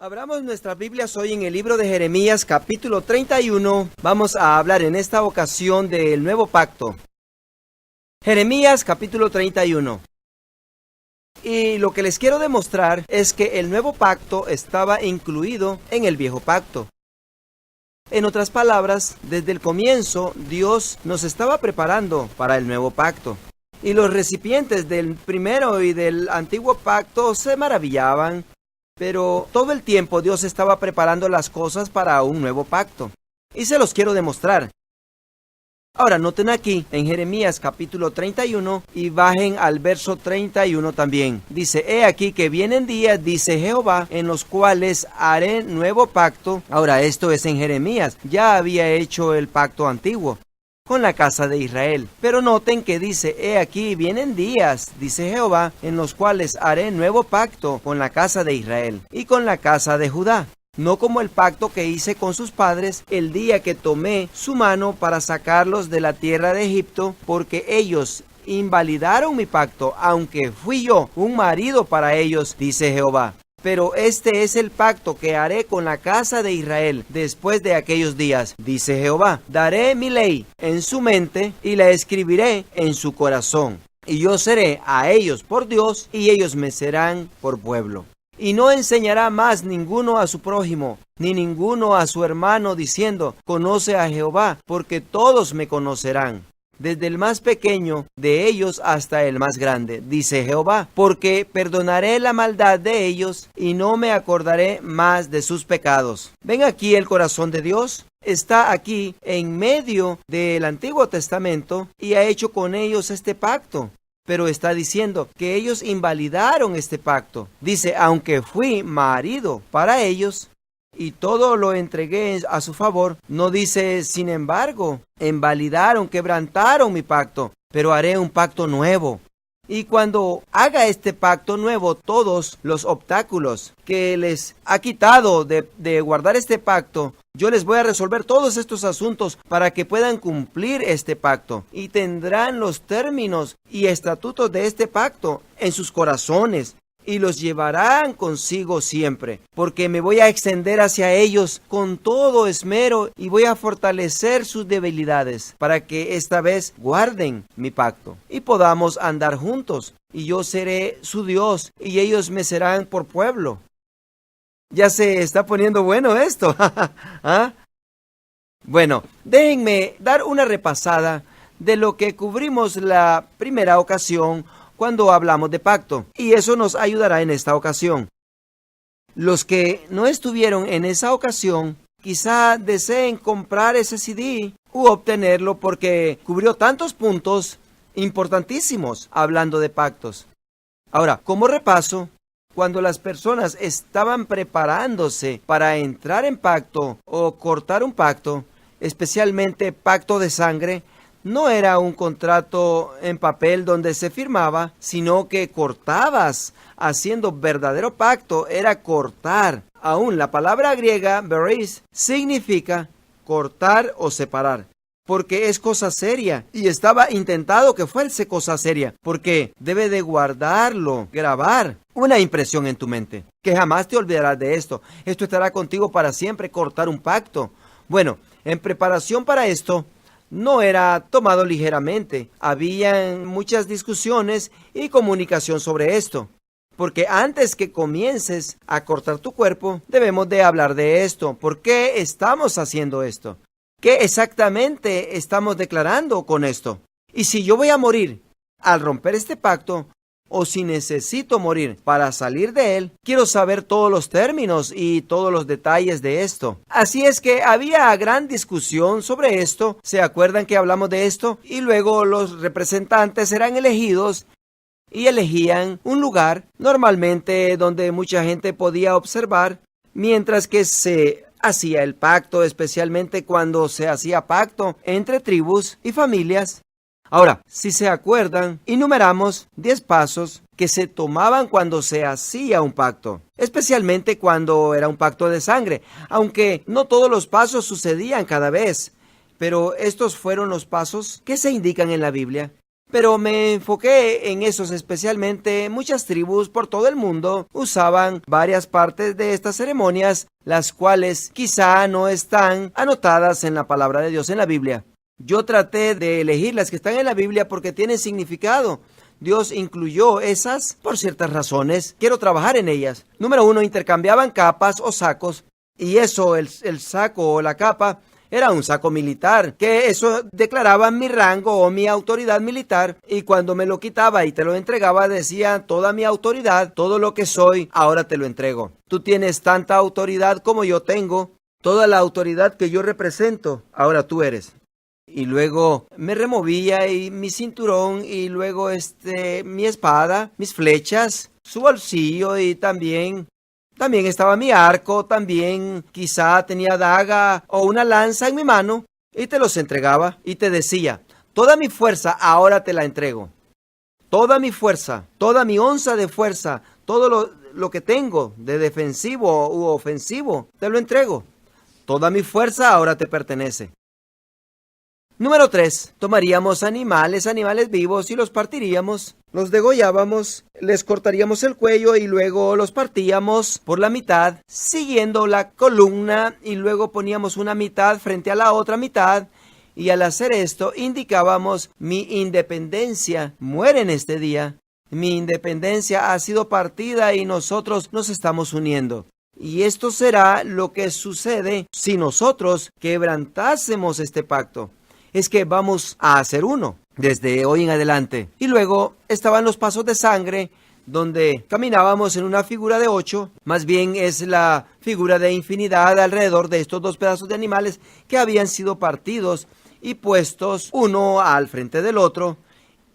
Abramos nuestras Biblias hoy en el libro de Jeremías, capítulo 31. Vamos a hablar en esta ocasión del nuevo pacto. Jeremías, capítulo 31. Y lo que les quiero demostrar es que el nuevo pacto estaba incluido en el viejo pacto. En otras palabras, desde el comienzo, Dios nos estaba preparando para el nuevo pacto. Y los recipientes del primero y del antiguo pacto se maravillaban. Pero todo el tiempo Dios estaba preparando las cosas para un nuevo pacto. Y se los quiero demostrar. Ahora, noten aquí en Jeremías capítulo 31 y bajen al verso 31 también. Dice, he aquí que vienen días, dice Jehová, en los cuales haré nuevo pacto. Ahora, esto es en Jeremías. Ya había hecho el pacto antiguo con la casa de Israel. Pero noten que dice, he aquí vienen días, dice Jehová, en los cuales haré nuevo pacto con la casa de Israel y con la casa de Judá. No como el pacto que hice con sus padres el día que tomé su mano para sacarlos de la tierra de Egipto, porque ellos invalidaron mi pacto, aunque fui yo un marido para ellos, dice Jehová. Pero este es el pacto que haré con la casa de Israel después de aquellos días, dice Jehová. Daré mi ley en su mente y la escribiré en su corazón. Y yo seré a ellos por Dios y ellos me serán por pueblo. Y no enseñará más ninguno a su prójimo, ni ninguno a su hermano, diciendo, conoce a Jehová, porque todos me conocerán. Desde el más pequeño de ellos hasta el más grande, dice Jehová, porque perdonaré la maldad de ellos y no me acordaré más de sus pecados. ¿Ven aquí el corazón de Dios? Está aquí en medio del Antiguo Testamento y ha hecho con ellos este pacto. Pero está diciendo que ellos invalidaron este pacto. Dice, aunque fui marido para ellos y todo lo entregué a su favor, no dice, sin embargo, invalidaron, quebrantaron mi pacto, pero haré un pacto nuevo. Y cuando haga este pacto nuevo, todos los obstáculos que les ha quitado de guardar este pacto, yo les voy a resolver todos estos asuntos para que puedan cumplir este pacto. Y tendrán los términos y estatutos de este pacto en sus corazones. Y los llevarán consigo siempre, porque me voy a extender hacia ellos con todo esmero y voy a fortalecer sus debilidades para que esta vez guarden mi pacto y podamos andar juntos. Y yo seré su Dios y ellos me serán por pueblo. Ya se está poniendo bueno esto. ¿Ah? Bueno, déjenme dar una repasada de lo que cubrimos la primera ocasión cuando hablamos de pacto, y eso nos ayudará en esta ocasión. Los que no estuvieron en esa ocasión, quizá deseen comprar ese CD u obtenerlo porque cubrió tantos puntos importantísimos hablando de pactos. Ahora, como repaso, cuando las personas estaban preparándose para entrar en pacto o cortar un pacto, especialmente pacto de sangre, no era un contrato en papel donde se firmaba, sino que cortabas. Haciendo verdadero pacto era cortar. Aún la palabra griega, beris, significa cortar o separar, porque es cosa seria. Y estaba intentado que fuese cosa seria, porque debe de guardarlo, grabar una impresión en tu mente, que jamás te olvidarás de esto. Esto estará contigo para siempre, cortar un pacto. Bueno, en preparación para esto, no era tomado ligeramente. Habían muchas discusiones y comunicación sobre esto. Porque antes que comiences a cortar tu cuerpo, debemos de hablar de esto. ¿Por qué estamos haciendo esto? ¿Qué exactamente estamos declarando con esto? Y si yo voy a morir al romper este pacto, o si necesito morir para salir de él, quiero saber todos los términos y todos los detalles de esto. Así es que había gran discusión sobre esto. ¿Se acuerdan que hablamos de esto? Y luego los representantes eran elegidos y elegían un lugar, normalmente donde mucha gente podía observar, mientras que se hacía el pacto, especialmente cuando se hacía pacto entre tribus y familias. Ahora, si se acuerdan, enumeramos 10 pasos que se tomaban cuando se hacía un pacto, especialmente cuando era un pacto de sangre, aunque no todos los pasos sucedían cada vez, pero estos fueron los pasos que se indican en la Biblia. Pero me enfoqué en esos especialmente. Muchas tribus por todo el mundo usaban varias partes de estas ceremonias, las cuales quizá no están anotadas en la palabra de Dios en la Biblia. Yo traté de elegir las que están en la Biblia porque tienen significado. Dios incluyó esas por ciertas razones. Quiero trabajar en ellas. Número 1, intercambiaban capas o sacos. Y eso, el saco o la capa, era un saco militar, que eso declaraba mi rango o mi autoridad militar, y cuando me lo quitaba y te lo entregaba decía: toda mi autoridad, todo lo que soy, ahora te lo entrego. Tú tienes tanta autoridad como yo tengo, toda la autoridad que yo represento, ahora tú eres. Y luego me removía y mi cinturón y luego mi espada, mis flechas, su bolsillo y también estaba mi arco, también quizá tenía daga o una lanza en mi mano, y te los entregaba y te decía: toda mi fuerza ahora te la entrego. Toda mi fuerza, toda mi onza de fuerza, todo lo que tengo de defensivo u ofensivo, te lo entrego. Toda mi fuerza ahora te pertenece. Número 3. Tomaríamos animales vivos y los partiríamos, los degollábamos, les cortaríamos el cuello y luego los partíamos por la mitad, siguiendo la columna, y luego poníamos una mitad frente a la otra mitad, y al hacer esto indicábamos: mi independencia muere en este día, mi independencia ha sido partida y nosotros nos estamos uniendo. Y esto será lo que sucede si nosotros quebrantásemos este pacto. Es que vamos a hacer uno desde hoy en adelante. Y luego estaban los pasos de sangre, donde caminábamos en una figura de 8, más bien es la figura de infinidad alrededor de estos dos pedazos de animales que habían sido partidos y puestos uno al frente del otro,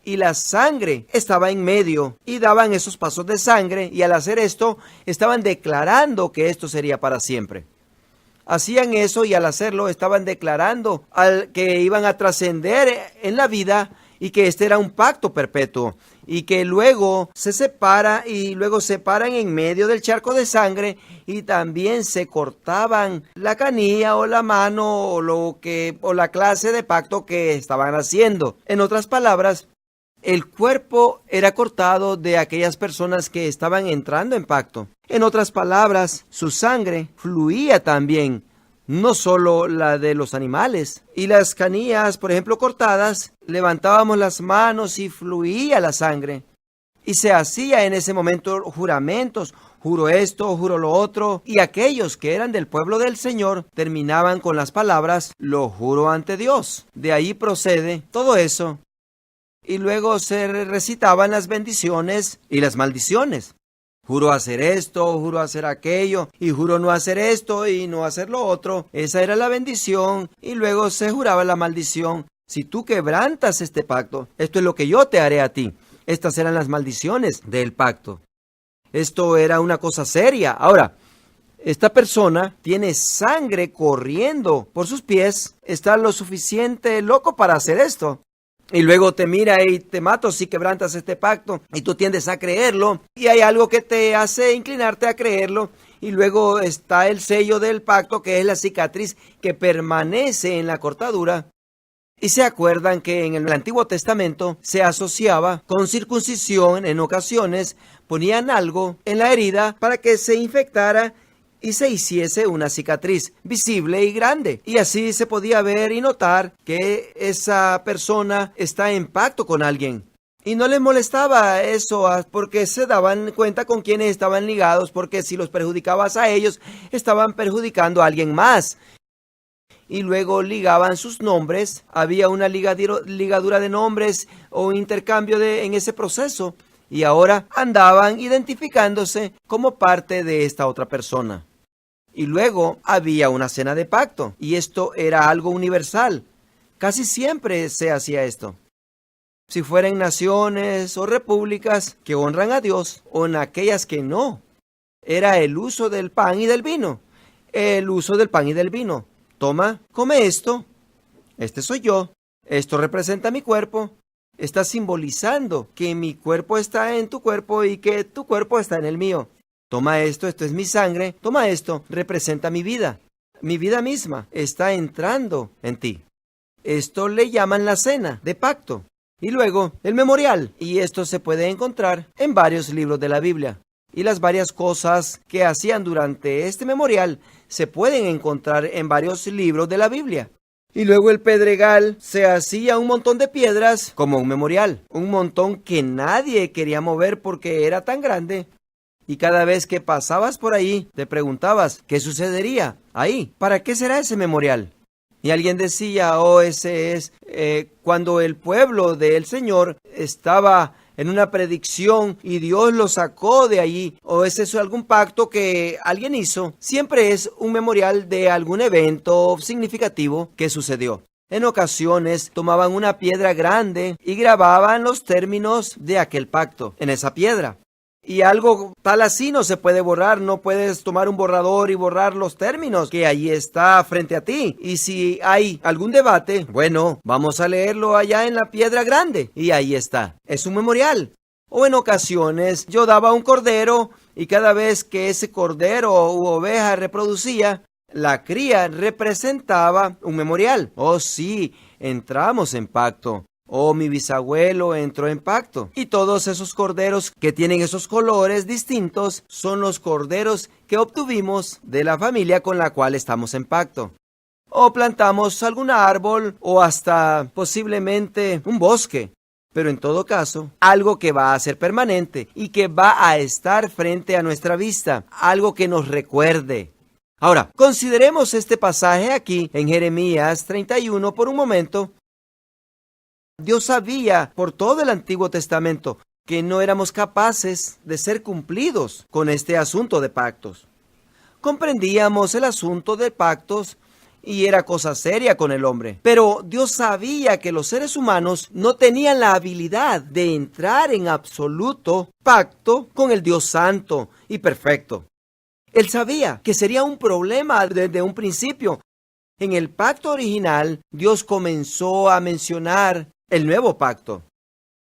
y la sangre estaba en medio, y daban esos pasos de sangre, y al hacer esto estaban declarando que esto sería para siempre. Hacían eso y al hacerlo estaban declarando que iban a trascender en la vida y que este era un pacto perpetuo, y que luego se separa y luego se paran en medio del charco de sangre y también se cortaban la canilla o la mano o la clase de pacto que estaban haciendo. En otras palabras, el cuerpo era cortado de aquellas personas que estaban entrando en pacto. En otras palabras, su sangre fluía también, no solo la de los animales. Y las canillas, por ejemplo, cortadas, levantábamos las manos y fluía la sangre. Y se hacía en ese momento juramentos: juro esto, juro lo otro. Y aquellos que eran del pueblo del Señor terminaban con las palabras: lo juro ante Dios. De ahí procede todo eso. Y luego se recitaban las bendiciones y las maldiciones. Juro hacer esto, juro hacer aquello, y juro no hacer esto y no hacer lo otro. Esa era la bendición, y luego se juraba la maldición: si tú quebrantas este pacto, esto es lo que yo te haré a ti. Estas eran las maldiciones del pacto. Esto era una cosa seria. Ahora, esta persona tiene sangre corriendo por sus pies, está lo suficiente loco para hacer esto. Y luego te mira y te mato si quebrantas este pacto, y tú tiendes a creerlo, y hay algo que te hace inclinarte a creerlo, y luego está el sello del pacto, que es la cicatriz que permanece en la cortadura. Y se acuerdan que en el Antiguo Testamento se asociaba con circuncisión. En ocasiones ponían algo en la herida para que se infectara y se hiciese una cicatriz visible y grande. Y así se podía ver y notar que esa persona está en pacto con alguien. Y no les molestaba eso porque se daban cuenta con quienes estaban ligados, porque si los perjudicabas a ellos, estaban perjudicando a alguien más. Y luego ligaban sus nombres, había una ligadura de nombres o intercambio en ese proceso. Y ahora andaban identificándose como parte de esta otra persona. Y luego había una cena de pacto, y esto era algo universal. Casi siempre se hacía esto. Si fueran naciones o repúblicas que honran a Dios, o en aquellas que no, era el uso del pan y del vino. El uso del pan y del vino. Toma, come esto. Este soy yo. Esto representa mi cuerpo. Está simbolizando que mi cuerpo está en tu cuerpo y que tu cuerpo está en el mío. Toma esto, esto es mi sangre. Toma esto, representa mi vida. Mi vida misma está entrando en ti. Esto le llaman la cena de pacto. Y luego el memorial. Y esto se puede encontrar en varios libros de la Biblia. Y las varias cosas que hacían durante este memorial se pueden encontrar en varios libros de la Biblia. Y luego el pedregal se hacía un montón de piedras como un memorial. Un montón que nadie quería mover porque era tan grande. Y cada vez que pasabas por ahí, te preguntabas, ¿qué sucedería ahí? ¿Para qué será ese memorial? Y alguien decía, ese es cuando el pueblo del Señor estaba en una predicción y Dios lo sacó de allí, o es eso algún pacto que alguien hizo. Siempre es un memorial de algún evento significativo que sucedió. En ocasiones tomaban una piedra grande y grababan los términos de aquel pacto en esa piedra. Y algo tal así no se puede borrar, no puedes tomar un borrador y borrar los términos que allí está frente a ti. Y si hay algún debate, bueno, vamos a leerlo allá en la piedra grande y ahí está. Es un memorial. O en ocasiones yo daba un cordero y cada vez que ese cordero u oveja reproducía, la cría representaba un memorial. Oh sí, entramos en pacto. Mi bisabuelo entró en pacto. Y todos esos corderos que tienen esos colores distintos son los corderos que obtuvimos de la familia con la cual estamos en pacto. O plantamos algún árbol o hasta posiblemente un bosque. Pero en todo caso, algo que va a ser permanente y que va a estar frente a nuestra vista. Algo que nos recuerde. Ahora, consideremos este pasaje aquí en Jeremías 31 por un momento. Dios sabía por todo el Antiguo Testamento que no éramos capaces de ser cumplidos con este asunto de pactos. Comprendíamos el asunto de pactos y era cosa seria con el hombre. Pero Dios sabía que los seres humanos no tenían la habilidad de entrar en absoluto pacto con el Dios santo y perfecto. Él sabía que sería un problema desde un principio. En el pacto original, Dios comenzó a mencionar el nuevo pacto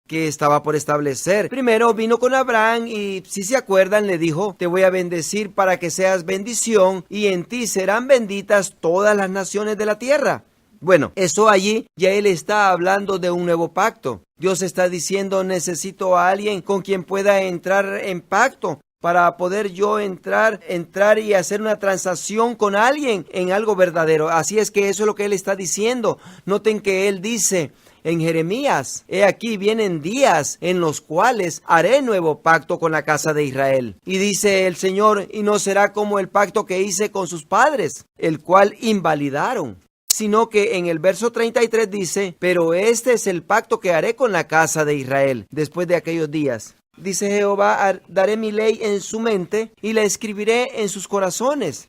que estaba por establecer. Primero vino con Abraham y, si se acuerdan, le dijo, te voy a bendecir para que seas bendición y en ti serán benditas todas las naciones de la tierra. Bueno, eso allí ya él está hablando de un nuevo pacto. Dios está diciendo, necesito a alguien con quien pueda entrar en pacto para poder yo entrar y hacer una transacción con alguien en algo verdadero. Así es que eso es lo que él está diciendo. Noten que él dice en Jeremías, he aquí vienen días en los cuales haré nuevo pacto con la casa de Israel. Y dice el Señor, y no será como el pacto que hice con sus padres, el cual invalidaron. Sino que en el verso 33 dice, pero este es el pacto que haré con la casa de Israel después de aquellos días. Dice Jehová, daré mi ley en su mente y la escribiré en sus corazones.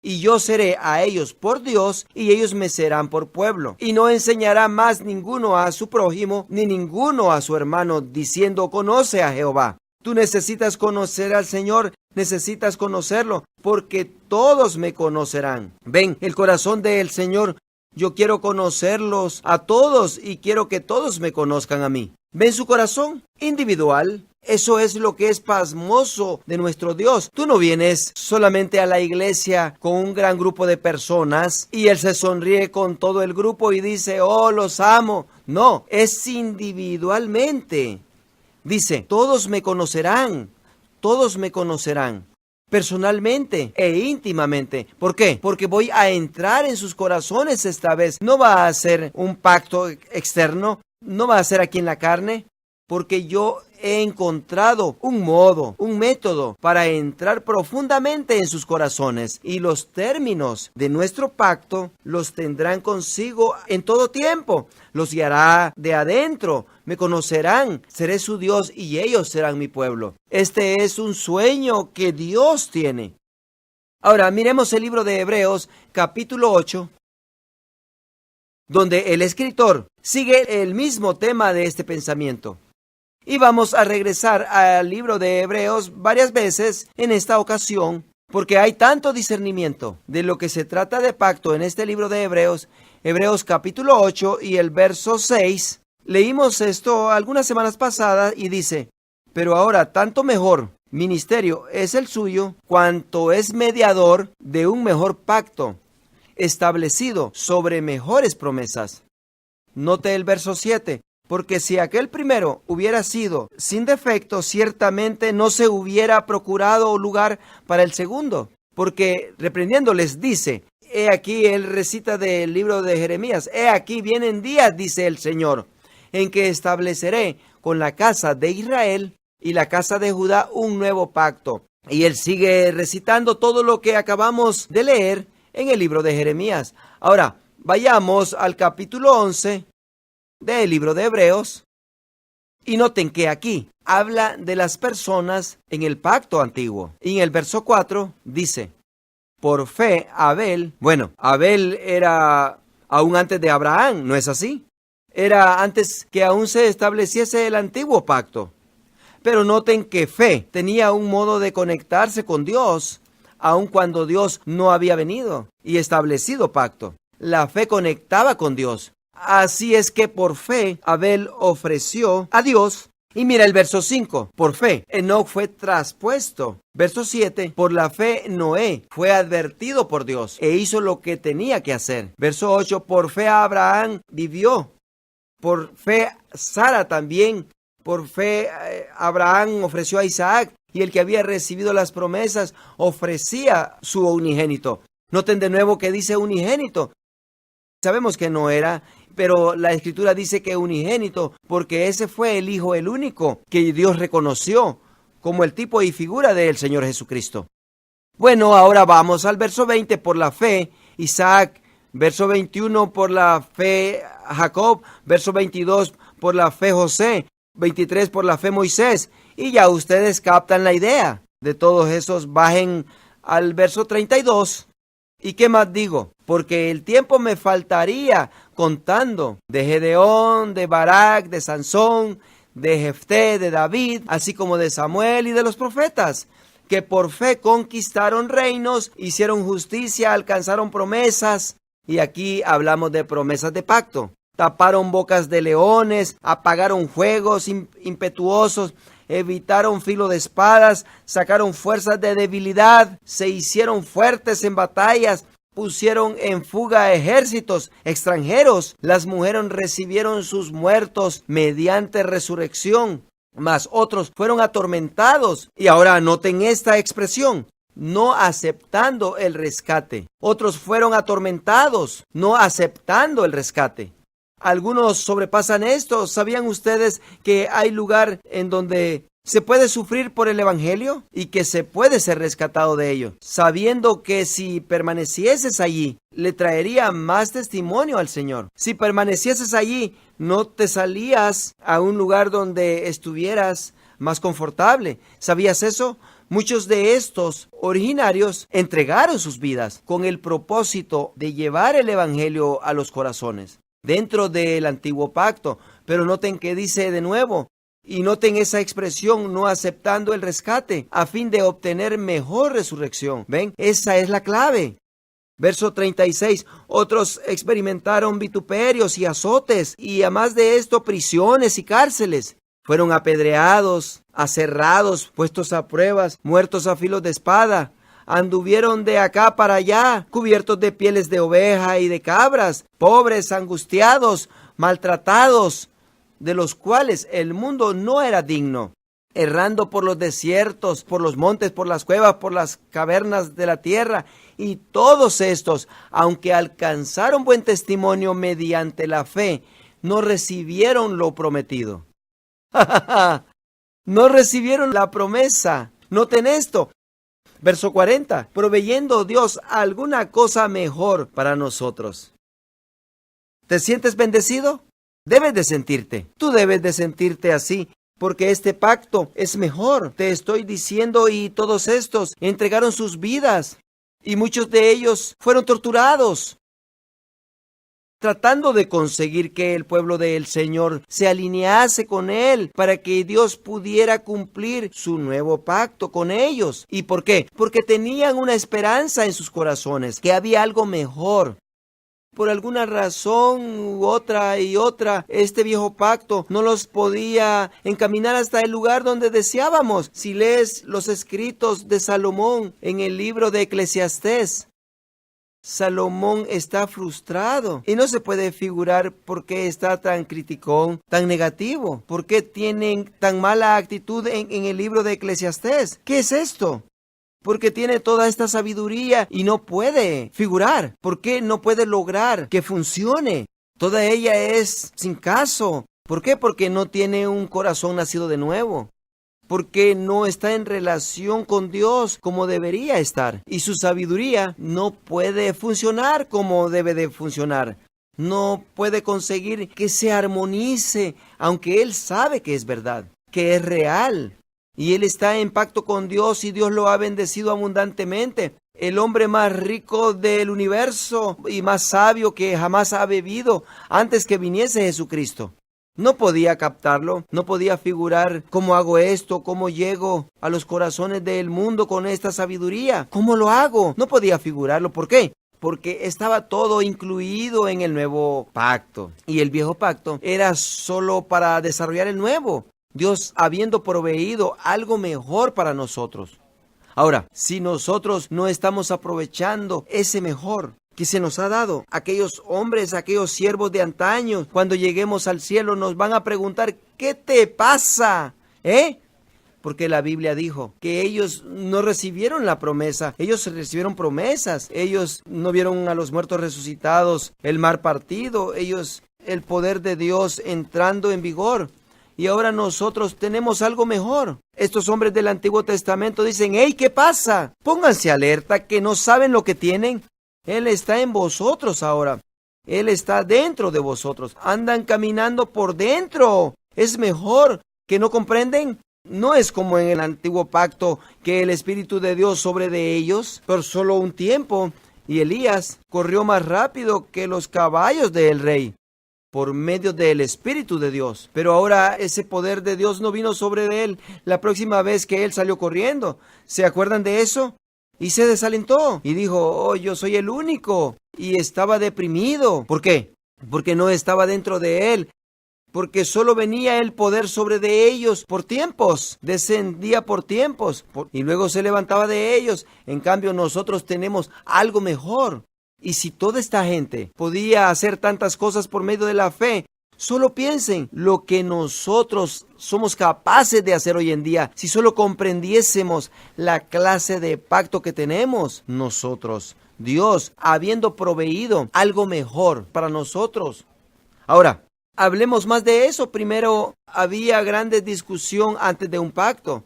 Y yo seré a ellos por Dios, y ellos me serán por pueblo. Y no enseñará más ninguno a su prójimo, ni ninguno a su hermano, diciendo, conoce a Jehová. Tú necesitas conocer al Señor, necesitas conocerlo, porque todos me conocerán. Ven, el corazón del Señor, yo quiero conocerlos a todos, y quiero que todos me conozcan a mí. ¿Ven su corazón? Individual. Eso es lo que es pasmoso de nuestro Dios. Tú no vienes solamente a la iglesia con un gran grupo de personas y Él se sonríe con todo el grupo y dice, oh, los amo. No, es individualmente. Dice, todos me conocerán, personalmente e íntimamente. ¿Por qué? Porque voy a entrar en sus corazones esta vez. No va a ser un pacto externo, no va a ser aquí en la carne, porque yo he encontrado un modo, un método para entrar profundamente en sus corazones, y los términos de nuestro pacto los tendrán consigo en todo tiempo. Los guiará de adentro, me conocerán, seré su Dios y ellos serán mi pueblo. Este es un sueño que Dios tiene. Ahora miremos el libro de Hebreos capítulo 8, donde el escritor sigue el mismo tema de este pensamiento. Y vamos a regresar al libro de Hebreos varias veces en esta ocasión, porque hay tanto discernimiento de lo que se trata de pacto en este libro de Hebreos. Hebreos capítulo 8 y el verso 6. Leímos esto algunas semanas pasadas y dice, pero ahora tanto mejor ministerio es el suyo, cuanto es mediador de un mejor pacto, establecido sobre mejores promesas. Note el verso 7. porque si aquel primero hubiera sido sin defecto, ciertamente no se hubiera procurado lugar para el segundo. Porque reprendiéndoles dice, he aquí, él recita del libro de Jeremías, he aquí vienen días, dice el Señor, en que estableceré con la casa de Israel y la casa de Judá un nuevo pacto. Y él sigue recitando todo lo que acabamos de leer en el libro de Jeremías. Ahora, vayamos al capítulo 11 del libro de Hebreos. Y noten que aquí habla de las personas en el pacto antiguo. Y en el verso 4 dice, por fe Abel, Abel era aún antes de Abraham, ¿no es así? Era antes que aún se estableciese el antiguo pacto. Pero noten que fe tenía un modo de conectarse con Dios, aun cuando Dios no había venido y establecido pacto. La fe conectaba con Dios. Así es que por fe Abel ofreció a Dios. Y mira el verso 5, por fe Enoc fue traspuesto. Verso 7, por la fe Noé fue advertido por Dios e hizo lo que tenía que hacer. Verso 8, por fe Abraham vivió. Por fe Sara también. Por fe Abraham ofreció a Isaac, y el que había recibido las promesas ofrecía su unigénito. Noten de nuevo que dice unigénito. Sabemos que no era, pero la Escritura dice que unigénito, porque ese fue el Hijo, el único que Dios reconoció como el tipo y figura del Señor Jesucristo. Bueno, ahora vamos al verso 20, por la fe Isaac. Verso 21, por la fe Jacob. Verso 22, por la fe José. 23, por la fe Moisés. Y ya ustedes captan la idea de todos esos. Bajen al verso 32. ¿Y qué más digo? Porque el tiempo me faltaría contando de Gedeón, de Barak, de Sansón, de Jefté, de David, así como de Samuel y de los profetas, que por fe conquistaron reinos, hicieron justicia, alcanzaron promesas. Y aquí hablamos de promesas de pacto. Taparon bocas de leones, apagaron fuegos impetuosos, evitaron filo de espadas, sacaron fuerzas de debilidad, se hicieron fuertes en batallas, pusieron en fuga ejércitos extranjeros. Las mujeres recibieron sus muertos mediante resurrección, mas otros fueron atormentados. Y ahora noten esta expresión, no aceptando el rescate. Otros fueron atormentados, no aceptando el rescate. Algunos sobrepasan esto. ¿Sabían ustedes que hay lugar en donde se puede sufrir por el evangelio y que se puede ser rescatado de ello, sabiendo que si permanecieses allí, le traería más testimonio al Señor? Si permanecieses allí, no te salías a un lugar donde estuvieras más confortable. ¿Sabías eso? Muchos de estos originarios entregaron sus vidas con el propósito de llevar el evangelio a los corazones dentro del antiguo pacto. Pero noten que dice de nuevo, y noten esa expresión, no aceptando el rescate, a fin de obtener mejor resurrección. ¿Ven? Esa es la clave. Verso 36, otros experimentaron vituperios y azotes, y además de esto, prisiones y cárceles. Fueron apedreados, aserrados, puestos a pruebas, muertos a filos de espada. Anduvieron de acá para allá, cubiertos de pieles de oveja y de cabras, pobres, angustiados, maltratados, de los cuales el mundo no era digno, errando por los desiertos, por los montes, por las cuevas, por las cavernas de la tierra. Y todos estos, aunque alcanzaron buen testimonio mediante la fe, no recibieron lo prometido. No recibieron la promesa. Noten esto. Verso 40, proveyendo Dios alguna cosa mejor para nosotros. ¿Te sientes bendecido? Debes de sentirte. Tú debes de sentirte así, porque este pacto es mejor. Te estoy diciendo, y todos estos entregaron sus vidas, y muchos de ellos fueron torturados, tratando de conseguir que el pueblo del Señor se alinease con Él para que Dios pudiera cumplir su nuevo pacto con ellos. ¿Y por qué? Porque tenían una esperanza en sus corazones, que había algo mejor. Por alguna razón u otra y otra, este viejo pacto no los podía encaminar hasta el lugar donde deseábamos. Si lees los escritos de Salomón en el libro de Eclesiastés, Salomón está frustrado y no se puede figurar por qué está tan criticón, tan negativo, por qué tienen tan mala actitud en el libro de Eclesiastés. ¿Qué es esto? Porque tiene toda esta sabiduría y no puede figurar. ¿Por qué no puede lograr que funcione? Toda ella es sin caso. ¿Por qué? Porque no tiene un corazón nacido de nuevo. Porque no está en relación con Dios como debería estar. Y su sabiduría no puede funcionar como debe de funcionar. No puede conseguir que se armonice, aunque él sabe que es verdad, que es real. Y él está en pacto con Dios y Dios lo ha bendecido abundantemente. El hombre más rico del universo y más sabio que jamás ha vivido antes que viniese Jesucristo. No podía captarlo, no podía figurar cómo hago esto, cómo llego a los corazones del mundo con esta sabiduría. ¿Cómo lo hago? No podía figurarlo. ¿Por qué? Porque estaba todo incluido en el nuevo pacto. Y el viejo pacto era solo para desarrollar el nuevo. Dios habiendo proveído algo mejor para nosotros. Ahora, si nosotros no estamos aprovechando ese mejor que se nos ha dado, aquellos hombres, aquellos siervos de antaño, cuando lleguemos al cielo nos van a preguntar, ¿qué te pasa? Porque la Biblia dijo que ellos no recibieron la promesa, ellos recibieron promesas, ellos no vieron a los muertos resucitados, el mar partido, ellos el poder de Dios entrando en vigor. Y ahora nosotros tenemos algo mejor. Estos hombres del Antiguo Testamento dicen, ¡hey! ¿Qué pasa? Pónganse alerta que no saben lo que tienen. Él está en vosotros ahora. Él está dentro de vosotros. Andan caminando por dentro. Es mejor. ¿Que no comprenden? No es como en el Antiguo Pacto que el Espíritu de Dios sobre de ellos por solo un tiempo. Y Elías corrió más rápido que los caballos del rey, por medio del Espíritu de Dios. Pero ahora ese poder de Dios no vino sobre él la próxima vez que él salió corriendo. ¿Se acuerdan de eso? Y se desalentó y dijo, oh, yo soy el único. Y estaba deprimido. ¿Por qué? Porque no estaba dentro de él. Porque solo venía el poder sobre de ellos por tiempos. Descendía por tiempos. Y luego se levantaba de ellos. En cambio, nosotros tenemos algo mejor. Y si toda esta gente podía hacer tantas cosas por medio de la fe, solo piensen lo que nosotros somos capaces de hacer hoy en día. Si solo comprendiésemos la clase de pacto que tenemos nosotros, Dios habiendo proveído algo mejor para nosotros. Ahora, hablemos más de eso. Primero, había grande discusión antes de un pacto.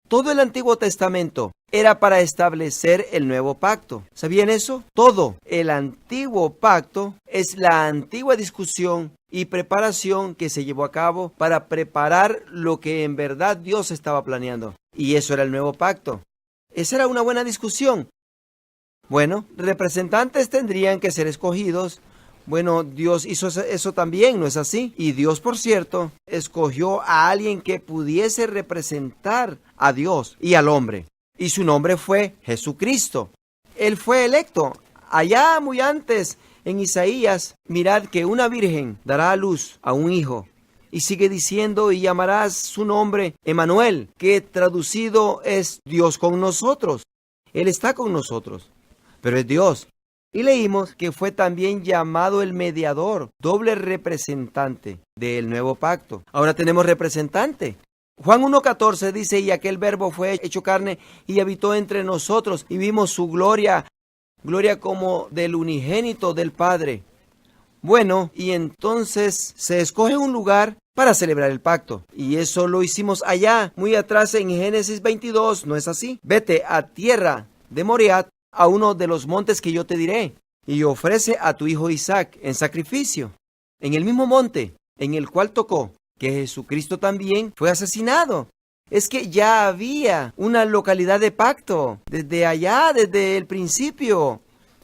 Todo el Antiguo Testamento era para establecer el nuevo pacto. ¿Sabían eso? Todo el Antiguo Pacto es la antigua discusión y preparación que se llevó a cabo para preparar lo que en verdad Dios estaba planeando. Y eso era el nuevo pacto. Esa era una buena discusión. Bueno, representantes tendrían que ser escogidos. Bueno, Dios hizo eso también, ¿no es así? Y Dios, por cierto, escogió a alguien que pudiese representar a Dios y al hombre. Y su nombre fue Jesucristo. Él fue electo. Allá muy antes, en Isaías, mirad que una virgen dará a luz a un hijo. Y sigue diciendo, y llamarás su nombre Emmanuel, que traducido es Dios con nosotros. Él está con nosotros, pero es Dios. Y leímos que fue también llamado el mediador, doble representante del nuevo pacto. Ahora tenemos representante. Juan 1:14 dice, y aquel verbo fue hecho carne y habitó entre nosotros y vimos su gloria, gloria como del unigénito del Padre. Bueno, y entonces se escoge un lugar para celebrar el pacto. Y eso lo hicimos allá, muy atrás en Génesis 22, ¿no es así? Vete a tierra de Moriah, a uno de los montes que yo te diré, y ofrece a tu hijo Isaac en sacrificio, en el mismo monte en el cual tocó que Jesucristo también fue asesinado. Es que ya había una localidad de pacto, desde allá, desde el principio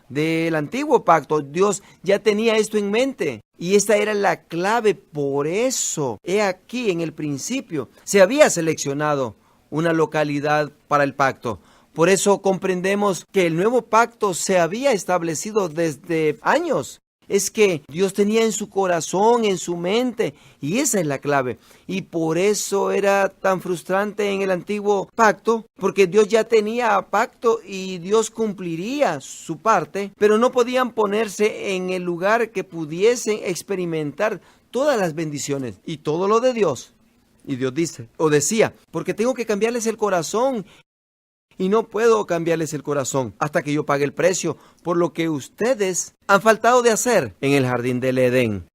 del antiguo pacto. Dios ya tenía esto en mente, y esta era la clave. Por eso, he aquí en el principio, se había seleccionado una localidad para el pacto. Por eso comprendemos que el nuevo pacto se había establecido desde años. Es que Dios tenía en su corazón, en su mente, y esa es la clave. Y por eso era tan frustrante en el antiguo pacto, porque Dios ya tenía pacto y Dios cumpliría su parte, pero no podían ponerse en el lugar que pudiesen experimentar todas las bendiciones y todo lo de Dios. Y Dios dice, o decía, porque tengo que cambiarles el corazón. Y no puedo cambiarles el corazón hasta que yo pague el precio por lo que ustedes han faltado de hacer en el jardín del Edén.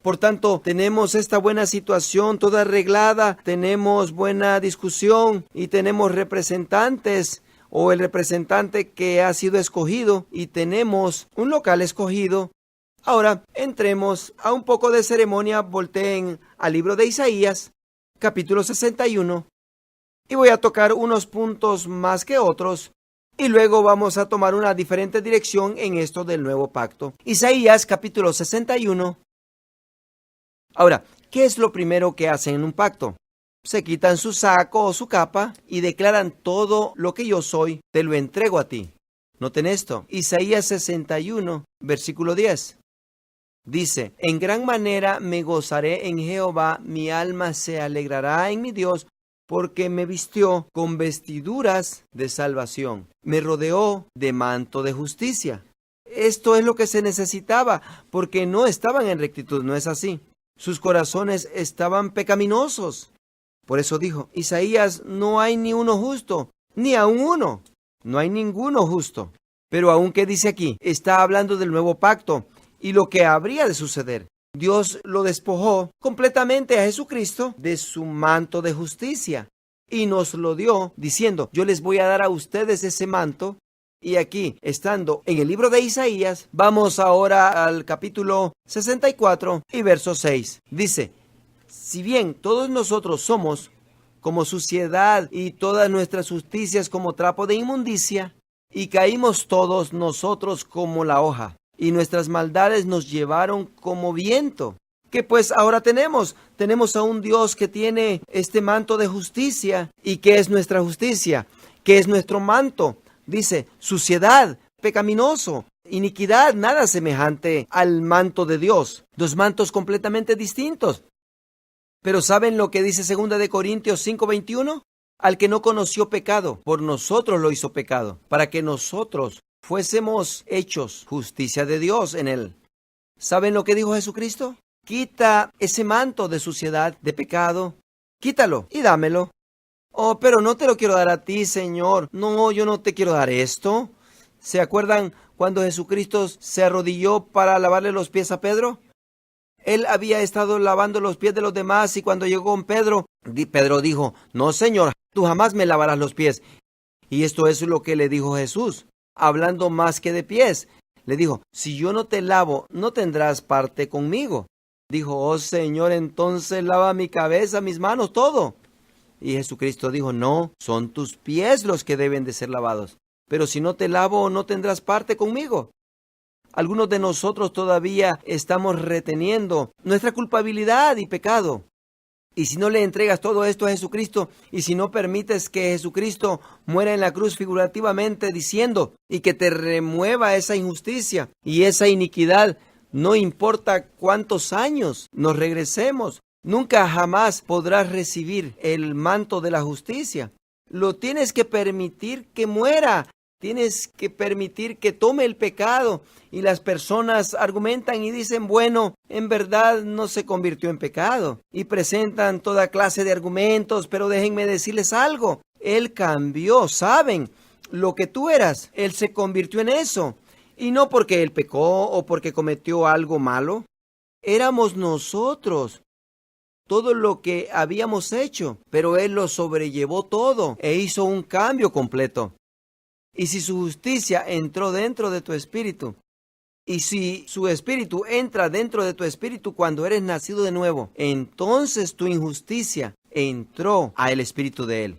Por tanto, tenemos esta buena situación toda arreglada, tenemos buena discusión y tenemos representantes o el representante que ha sido escogido y tenemos un local escogido. Ahora, entremos a un poco de ceremonia, volteen al libro de Isaías, capítulo 61. Y voy a tocar unos puntos más que otros, y luego vamos a tomar una diferente dirección en esto del nuevo pacto. Isaías capítulo 61. Ahora, ¿qué es lo primero que hacen en un pacto? Se quitan su saco o su capa y declaran: todo lo que yo soy, te lo entrego a ti. Noten esto, Isaías 61, versículo 10. Dice: en gran manera me gozaré en Jehová, mi alma se alegrará en mi Dios, porque me vistió con vestiduras de salvación, me rodeó de manto de justicia. Esto es lo que se necesitaba, porque no estaban en rectitud, ¿no es así? Sus corazones estaban pecaminosos. Por eso dijo Isaías: no hay ni uno justo, ni aun uno. No hay ninguno justo. Pero aún que dice aquí, está hablando del nuevo pacto y lo que habría de suceder. Dios lo despojó completamente a Jesucristo de su manto de justicia y nos lo dio diciendo: yo les voy a dar a ustedes ese manto. Y aquí, estando en el libro de Isaías, vamos ahora al capítulo 64 y verso 6. Dice: si bien todos nosotros somos como suciedad y todas nuestras justicias como trapo de inmundicia, y caímos todos nosotros como la hoja, y nuestras maldades nos llevaron como viento. ¿Qué pues ahora tenemos? Tenemos a un Dios que tiene este manto de justicia. ¿Y qué es nuestra justicia? ¿Qué es nuestro manto? Dice: suciedad, pecaminoso, iniquidad, nada semejante al manto de Dios. Dos mantos completamente distintos. Pero ¿saben lo que dice 2 de Corintios 5:21? Al que no conoció pecado, por nosotros lo hizo pecado, para que nosotros fuésemos hechos justicia de Dios en él. ¿Saben lo que dijo Jesucristo? Quita ese manto de suciedad, de pecado, quítalo y dámelo. Oh, pero no te lo quiero dar a ti, Señor. No, yo no te quiero dar esto. ¿Se acuerdan cuando Jesucristo se arrodilló para lavarle los pies a Pedro? Él había estado lavando los pies de los demás y cuando llegó con Pedro dijo: no, Señor, tú jamás me lavarás los pies. Y esto es lo que le dijo Jesús, hablando más que de pies. Le dijo: si yo no te lavo, no tendrás parte conmigo. Dijo: oh Señor, entonces lava mi cabeza, mis manos, todo. Y Jesucristo dijo: no, son tus pies los que deben de ser lavados. Pero si no te lavo, no tendrás parte conmigo. Algunos de nosotros todavía estamos reteniendo nuestra culpabilidad y pecado. Y si no le entregas todo esto a Jesucristo, y si no permites que Jesucristo muera en la cruz figurativamente diciendo, y que te remueva esa injusticia y esa iniquidad, no importa cuántos años nos regresemos, nunca jamás podrás recibir el manto de la justicia. Lo tienes que permitir que muera. Tienes que permitir que tome el pecado. Y las personas argumentan y dicen: bueno, en verdad no se convirtió en pecado. Y presentan toda clase de argumentos, pero déjenme decirles algo. Él cambió, ¿saben? Lo que tú eras, Él se convirtió en eso. Y no porque Él pecó o porque cometió algo malo. Éramos nosotros. Todo lo que habíamos hecho, pero Él lo sobrellevó todo e hizo un cambio completo. Y si su justicia entró dentro de tu espíritu, y si su espíritu entra dentro de tu espíritu cuando eres nacido de nuevo, entonces tu injusticia entró al espíritu de Él.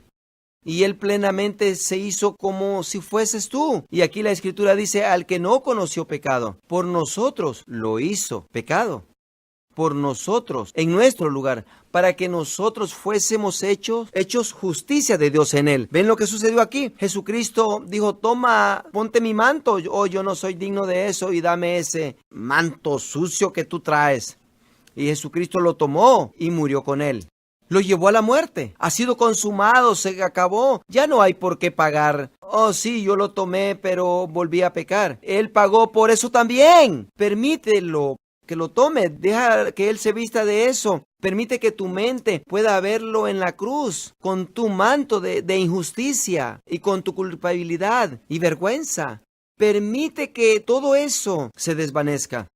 Y Él plenamente se hizo como si fueses tú. Y aquí la Escritura dice: al que no conoció pecado, por nosotros lo hizo pecado. por nosotros, en nuestro lugar, para que nosotros fuésemos hechos justicia de Dios en él. ¿Ven lo que sucedió aquí? Jesucristo dijo, toma, ponte mi manto, yo no soy digno de eso, y dame ese manto sucio que tú traes. Y Jesucristo lo tomó y murió con él. Lo llevó a la muerte. Ha sido consumado, se acabó. Ya no hay por qué pagar. Oh, sí, yo lo tomé, pero volví a pecar. Él pagó por eso también. Permítelo que lo tome. Deja que Él se vista de eso. Permite que tu mente pueda verlo en la cruz, con tu manto de injusticia y con tu culpabilidad y vergüenza. Permite que todo eso se desvanezca.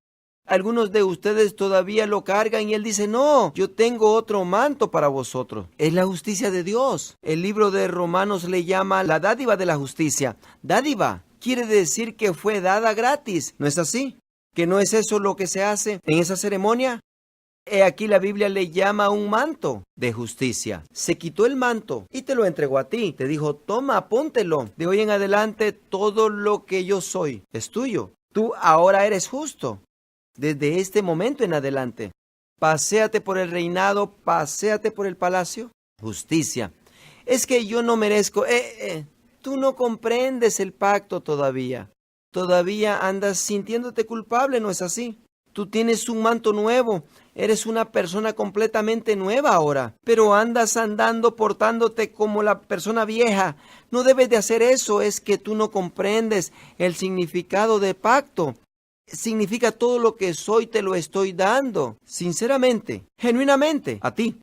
Algunos de ustedes todavía lo cargan y Él dice, no, yo tengo otro manto para vosotros. Es la justicia de Dios. El libro de Romanos le llama la dádiva de la justicia. Dádiva quiere decir que fue dada gratis. ¿No es así? ¿Que no es eso lo que se hace en esa ceremonia? Aquí la Biblia le llama un manto de justicia. Se quitó el manto y te lo entregó a ti. Te dijo, toma, póntelo. De hoy en adelante todo lo que yo soy es tuyo. Tú ahora eres justo. Desde este momento en adelante, paséate por el reinado, paséate por el palacio. Justicia. Es que yo no merezco. Tú no comprendes el pacto todavía. Todavía andas sintiéndote culpable, ¿no es así? Tú tienes un manto nuevo. Eres una persona completamente nueva ahora. Pero andas andando portándote como la persona vieja. No debes de hacer eso. Es que tú no comprendes el significado de pacto. Significa todo lo que soy te lo estoy dando, sinceramente, genuinamente, a ti.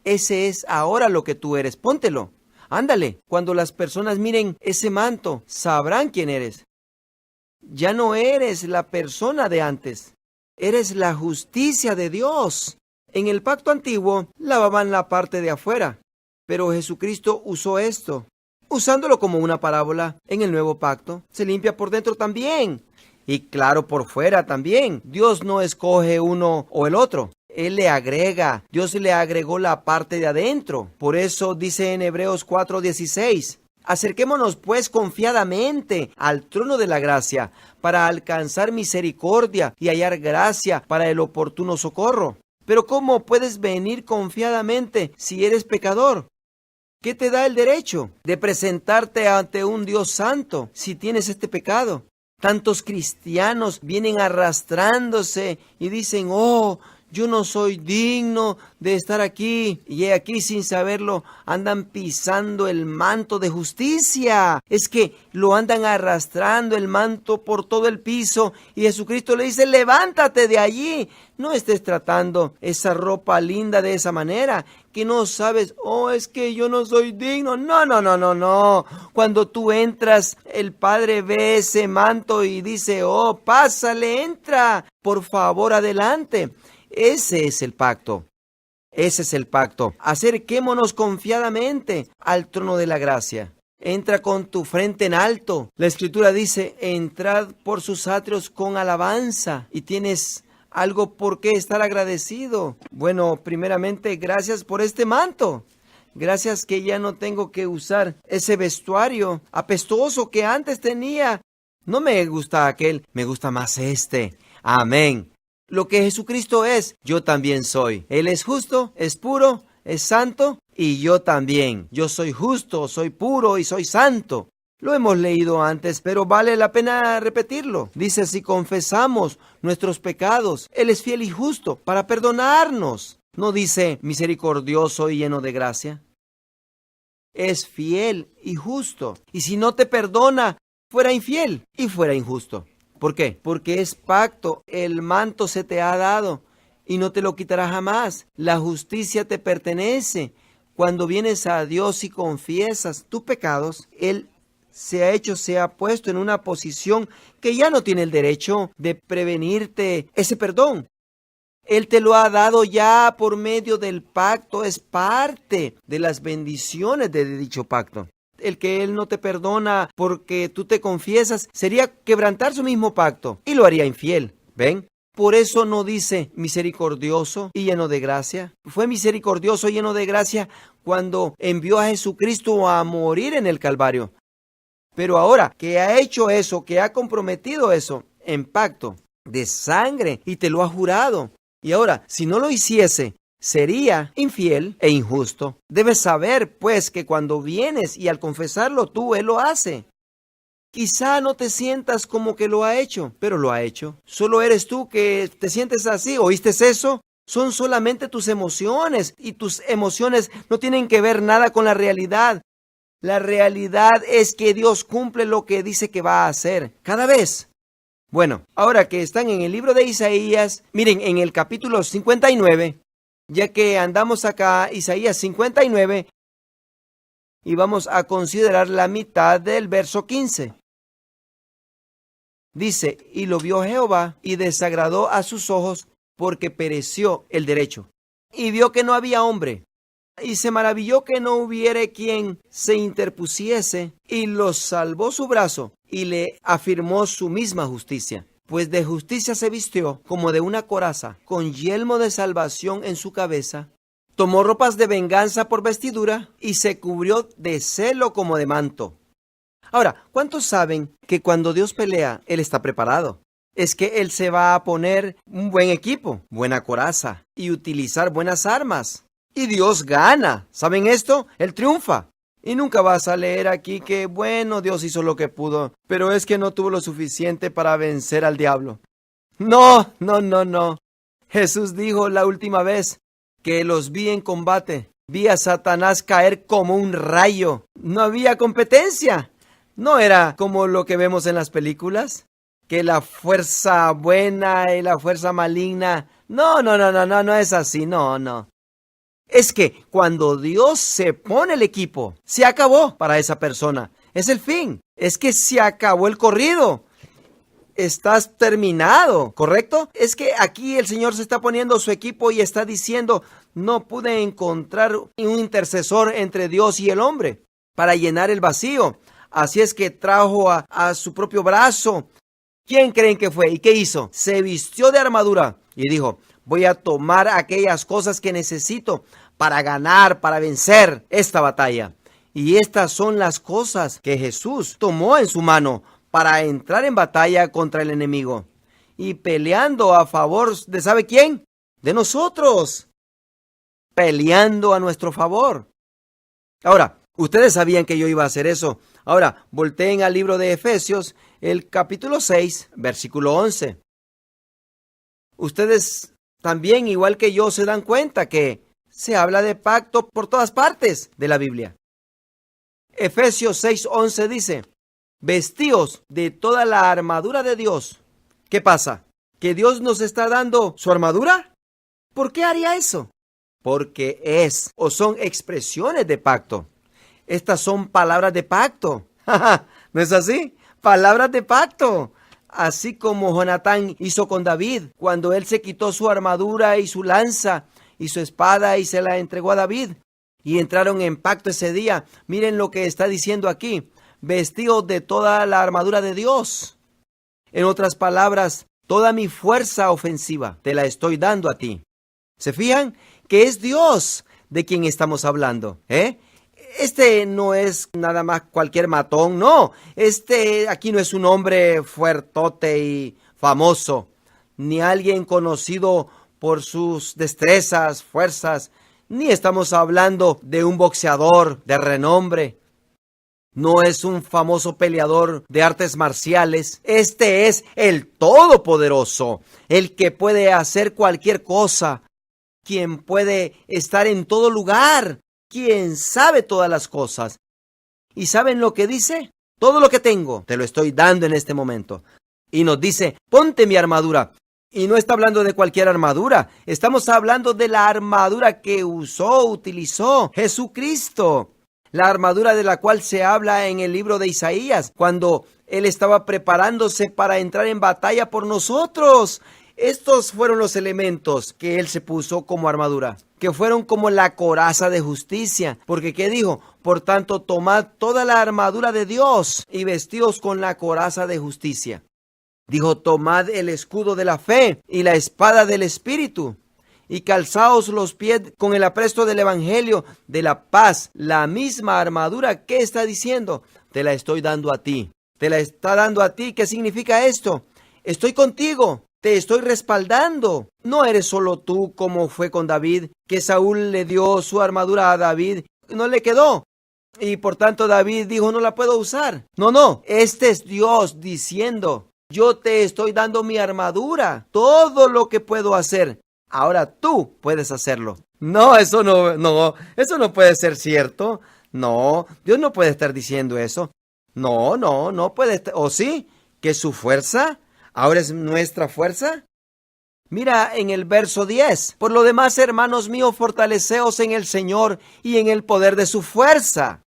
Ese es ahora lo que tú eres, póntelo, ándale. Cuando las personas miren ese manto, sabrán quién eres. Ya no eres la persona de antes, eres la justicia de Dios. En el pacto antiguo lavaban la parte de afuera, pero Jesucristo usó esto, usándolo como una parábola. En el nuevo pacto se limpia por dentro también. Y claro, por fuera también. Dios no escoge uno o el otro. Él le agrega. Dios le agregó la parte de adentro. Por eso dice en Hebreos 4:16. Acerquémonos pues confiadamente al trono de la gracia para alcanzar misericordia y hallar gracia para el oportuno socorro. Pero ¿cómo puedes venir confiadamente si eres pecador? ¿Qué te da el derecho de presentarte ante un Dios santo si tienes este pecado? Tantos cristianos vienen arrastrándose y dicen, oh, yo no soy digno de estar aquí. Y aquí sin saberlo andan pisando el manto de justicia. Es que lo andan arrastrando el manto por todo el piso. Y Jesucristo le dice, levántate de allí. No estés tratando esa ropa linda de esa manera. Que no sabes, oh, es que yo no soy digno. No. Cuando tú entras, el Padre ve ese manto y dice, oh, pásale, entra. Por favor, adelante. Ese es el pacto. Ese es el pacto. Acerquémonos confiadamente al trono de la gracia. Entra con tu frente en alto. La Escritura dice, entrad por sus atrios con alabanza. Y tienes algo por qué estar agradecido. Bueno, primeramente, gracias por este manto. Gracias que ya no tengo que usar ese vestuario apestoso que antes tenía. No me gusta aquel, me gusta más este. Amén. Lo que Jesucristo es, yo también soy. Él es justo, es puro, es santo y yo también. Yo soy justo, soy puro y soy santo. Lo hemos leído antes, pero vale la pena repetirlo. Dice, si confesamos nuestros pecados, Él es fiel y justo para perdonarnos. No dice misericordioso y lleno de gracia. Es fiel y justo. Y si no te perdona, fuera infiel y fuera injusto. ¿Por qué? Porque es pacto, el manto se te ha dado y no te lo quitará jamás. La justicia te pertenece. Cuando vienes a Dios y confiesas tus pecados, Él se ha puesto en una posición que ya no tiene el derecho de prevenirte ese perdón. Él te lo ha dado ya por medio del pacto, es parte de las bendiciones de dicho pacto. El que Él no te perdona porque tú te confiesas sería quebrantar su mismo pacto y lo haría infiel. ¿Ven? Por eso no dice misericordioso y lleno de gracia. Fue misericordioso y lleno de gracia cuando envió a Jesucristo a morir en el Calvario. Pero ahora que ha hecho eso, que ha comprometido eso en pacto de sangre y te lo ha jurado, Y ahora, si no lo hiciese, sería infiel e injusto. Debes saber, pues, que cuando vienes y al confesarlo tú, Él lo hace. Quizá no te sientas como que lo ha hecho, pero lo ha hecho. Solo eres tú que te sientes así. ¿Oíste eso? Son solamente tus emociones, y tus emociones no tienen que ver nada con la realidad. La realidad es que Dios cumple lo que dice que va a hacer cada vez. Bueno, ahora que están en el libro de Isaías, miren, en el capítulo 59, ya que andamos acá, Isaías 59, y vamos a considerar la mitad del verso 15. Dice, y lo vio Jehová, y desagradó a sus ojos, porque pereció el derecho. Y vio que no había hombre, y se maravilló que no hubiere quien se interpusiese, y los salvó su brazo, y le afirmó su misma justicia. Pues de justicia se vistió como de una coraza, con yelmo de salvación en su cabeza. Tomó ropas de venganza por vestidura, y se cubrió de celo como de manto. Ahora, ¿cuántos saben que cuando Dios pelea, Él está preparado? Es que Él se va a poner un buen equipo, buena coraza, y utilizar buenas armas. Y Dios gana. ¿Saben esto? Él triunfa. Y nunca vas a leer aquí que, bueno, Dios hizo lo que pudo, pero es que no tuvo lo suficiente para vencer al diablo. No. Jesús dijo la última vez que los vi en combate. Vi a Satanás caer como un rayo. No había competencia. No era como lo que vemos en las películas, que la fuerza buena y la fuerza maligna. No es así, no. Es que cuando Dios se pone el equipo, se acabó para esa persona. Es el fin. Es que se acabó el corrido. Estás terminado, ¿correcto? Es que aquí el Señor se está poniendo su equipo y está diciendo, no pude encontrar un intercesor entre Dios y el hombre para llenar el vacío. Así es que trajo a su propio brazo. ¿Quién creen que fue? ¿Y qué hizo? Se vistió de armadura y dijo, voy a tomar aquellas cosas que necesito para ganar, para vencer esta batalla. Y estas son las cosas que Jesús tomó en su mano para entrar en batalla contra el enemigo. Y peleando a favor de ¿sabe quién? De nosotros. Peleando a nuestro favor. Ahora, ustedes sabían que yo iba a hacer eso. Ahora, volteen al libro de Efesios, el capítulo 6, versículo 11. Ustedes también, igual que yo, se dan cuenta que se habla de pacto por todas partes de la Biblia. Efesios 6:11 dice, vestíos de toda la armadura de Dios. ¿Qué pasa? ¿Que Dios nos está dando su armadura? ¿Por qué haría eso? Porque es o son expresiones de pacto. Estas son palabras de pacto. ¿No es así? Palabras de pacto. Así como Jonatán hizo con David, cuando él se quitó su armadura y su lanza y su espada y se la entregó a David. Y entraron en pacto ese día. Miren lo que está diciendo aquí. Vestidos de toda la armadura de Dios. En otras palabras, toda mi fuerza ofensiva te la estoy dando a ti. ¿Se fijan? Que es Dios de quien estamos hablando, Este no es nada más cualquier matón, no. Aquí no es un hombre fuertote y famoso, ni alguien conocido por sus destrezas, fuerzas, ni estamos hablando de un boxeador de renombre. No es un famoso peleador de artes marciales. Este es el Todopoderoso, el que puede hacer cualquier cosa, quien puede estar en todo lugar, quien sabe todas las cosas. ¿Y saben lo que dice? Todo lo que tengo te lo estoy dando en este momento. Y nos dice, ponte mi armadura. Y no está hablando de cualquier armadura. Estamos hablando de la armadura que utilizó Jesucristo. La armadura de la cual se habla en el libro de Isaías, cuando Él estaba preparándose para entrar en batalla por nosotros. Estos fueron los elementos que Él se puso como armadura, que fueron como la coraza de justicia. Porque ¿qué dijo? Por tanto, tomad toda la armadura de Dios y vestíos con la coraza de justicia. Dijo, tomad el escudo de la fe y la espada del Espíritu, y calzaos los pies con el apresto del Evangelio de la paz. La misma armadura que está diciendo, te la estoy dando a ti. Te la está dando a ti. ¿Qué significa esto? Estoy contigo. te estoy respaldando. No eres solo tú como fue con David, que Saúl le dio su armadura a David, no le quedó. Y por tanto David dijo, no la puedo usar. No, este es Dios diciendo, yo te estoy dando mi armadura, todo lo que puedo hacer. Ahora tú puedes hacerlo. No, eso no puede ser cierto. No, Dios no puede estar diciendo eso. No puede estar. ¿O sí? ¿Que su fuerza ahora es nuestra fuerza? Mira en el verso 10. Por lo demás, hermanos míos, fortaleceos en el Señor y en el poder de su fuerza.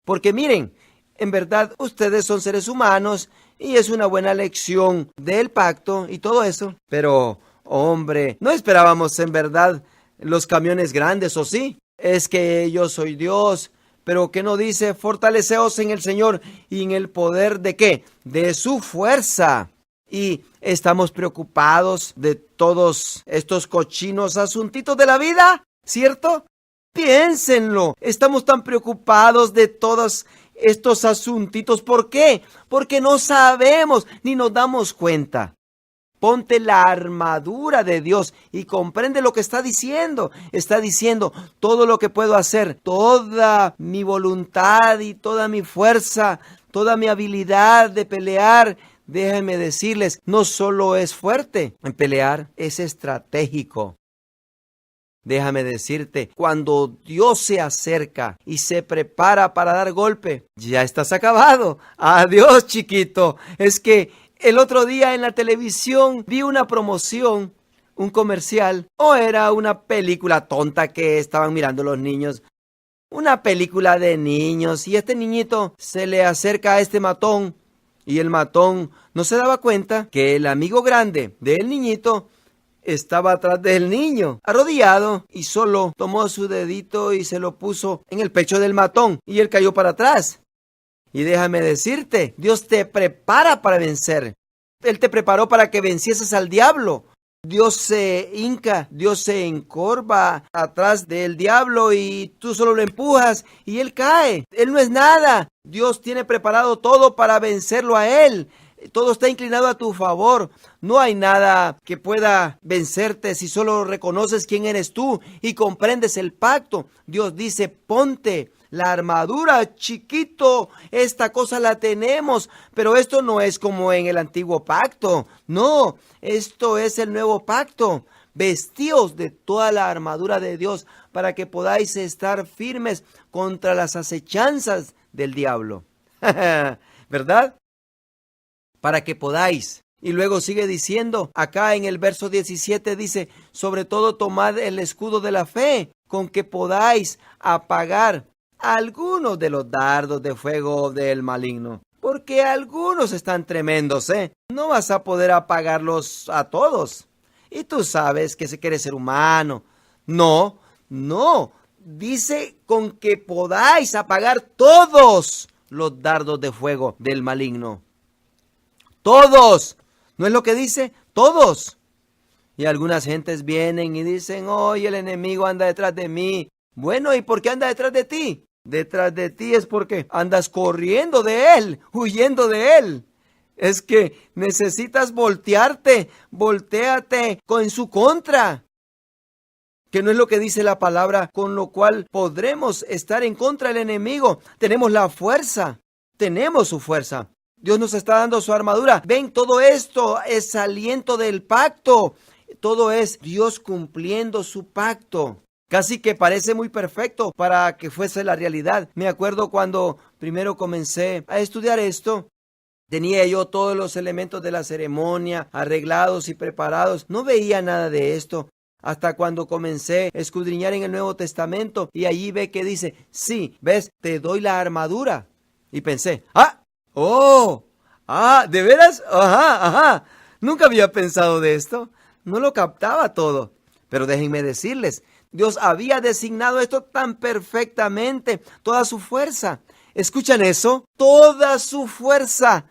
Porque miren, en verdad ustedes son seres humanos y es una buena lección del pacto y todo eso. Pero, hombre, no esperábamos en verdad los camiones grandes, ¿o sí? Es que yo soy Dios, pero ¿qué no dice? Fortaleceos en el Señor y en el poder ¿de qué? De su fuerza. Y estamos preocupados de todos estos cochinos asuntitos de la vida, ¿cierto? Piénsenlo, estamos tan preocupados de todos estos asuntitos. ¿Por qué? Porque no sabemos ni nos damos cuenta. Ponte la armadura de Dios y comprende lo que está diciendo. Está diciendo todo lo que puedo hacer, toda mi voluntad y toda mi fuerza, toda mi habilidad de pelear. Déjenme decirles, no solo es fuerte en pelear, es estratégico. Déjame decirte, cuando Dios se acerca y se prepara para dar golpe, ya estás acabado. Adiós, chiquito. Es que el otro día en la televisión vi una promoción, un comercial, o era una película tonta que estaban mirando los niños. Una película de niños y este niñito se le acerca a este matón y el matón no se daba cuenta que el amigo grande del niñito estaba atrás del niño, arrodillado, y solo tomó su dedito y se lo puso en el pecho del matón y él cayó para atrás. Y déjame decirte, Dios te prepara para vencer. Él te preparó para que vencieses al diablo. Dios se hinca, Dios se encorva atrás del diablo y tú solo lo empujas y él cae. Él no es nada. Dios tiene preparado todo para vencerlo a él. Todo está inclinado a tu favor. No hay nada que pueda vencerte si solo reconoces quién eres tú y comprendes el pacto. Dios dice, ponte la armadura, chiquito. Esta cosa la tenemos, pero esto no es como en el antiguo pacto. No, esto es el nuevo pacto. Vestíos de toda la armadura de Dios para que podáis estar firmes contra las acechanzas del diablo. ¿Verdad? Para que podáis. Y luego sigue diciendo, acá en el verso 17 dice, sobre todo tomad el escudo de la fe, con que podáis apagar algunos de los dardos de fuego del maligno. Porque algunos están tremendos, No vas a poder apagarlos a todos. Y tú sabes que se quiere ser humano. No, dice con que podáis apagar todos los dardos de fuego del maligno. Todos. ¿No es lo que dice? Todos. Y algunas gentes vienen y dicen, oye, el enemigo anda detrás de mí. Bueno, ¿y por qué anda detrás de ti? Detrás de ti es porque andas corriendo de él, huyendo de él. Es que necesitas voltearte, voltéate en su contra. Que no es lo que dice la palabra, con lo cual podremos estar en contra del enemigo. Tenemos la fuerza, tenemos su fuerza. Dios nos está dando su armadura. Ven, todo esto es aliento del pacto. Todo es Dios cumpliendo su pacto. Casi que parece muy perfecto para que fuese la realidad. Me acuerdo cuando primero comencé a estudiar esto. Tenía yo todos los elementos de la ceremonia arreglados y preparados. No veía nada de esto. Hasta cuando comencé a escudriñar en el Nuevo Testamento. Y allí ve que dice, sí, ves, te doy la armadura. Y pensé, ¿de veras? Ajá. Nunca había pensado de esto. No lo captaba todo. Pero déjenme decirles, Dios había designado esto tan perfectamente. Toda su fuerza. ¿Escuchan eso? Toda su fuerza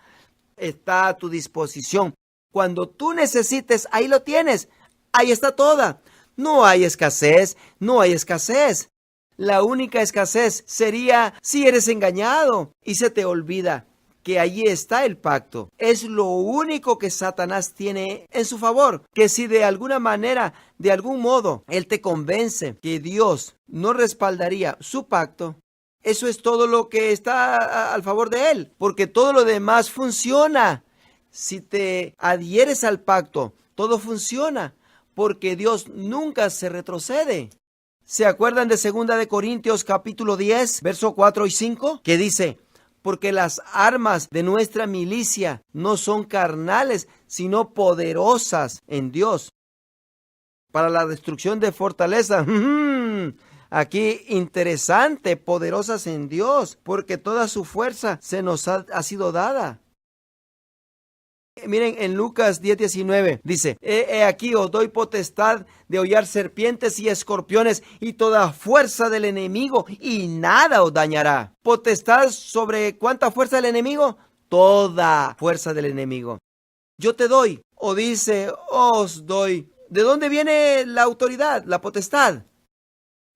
está a tu disposición. Cuando tú necesites, ahí lo tienes. Ahí está toda. No hay escasez. La única escasez sería si eres engañado y se te olvida que allí está el pacto. Es lo único que Satanás tiene en su favor, que si de alguna manera, de algún modo, él te convence que Dios no respaldaría su pacto, eso es todo lo que está al favor de él, porque todo lo demás funciona. Si te adhieres al pacto, todo funciona, porque Dios nunca se retrocede. ¿Se acuerdan de 2 de Corintios capítulo 10, verso 4 y 5? Que dice: porque las armas de nuestra milicia no son carnales, sino poderosas en Dios para la destrucción de fortaleza. Aquí interesante, poderosas en Dios, porque toda su fuerza se nos ha sido dada. Miren, en Lucas 10:19 dice: he aquí os doy potestad de hollar serpientes y escorpiones y toda fuerza del enemigo, y nada os dañará. ¿Potestad sobre cuánta fuerza del enemigo? Toda fuerza del enemigo. Yo te doy, o dice, os doy. ¿De dónde viene la autoridad, la potestad?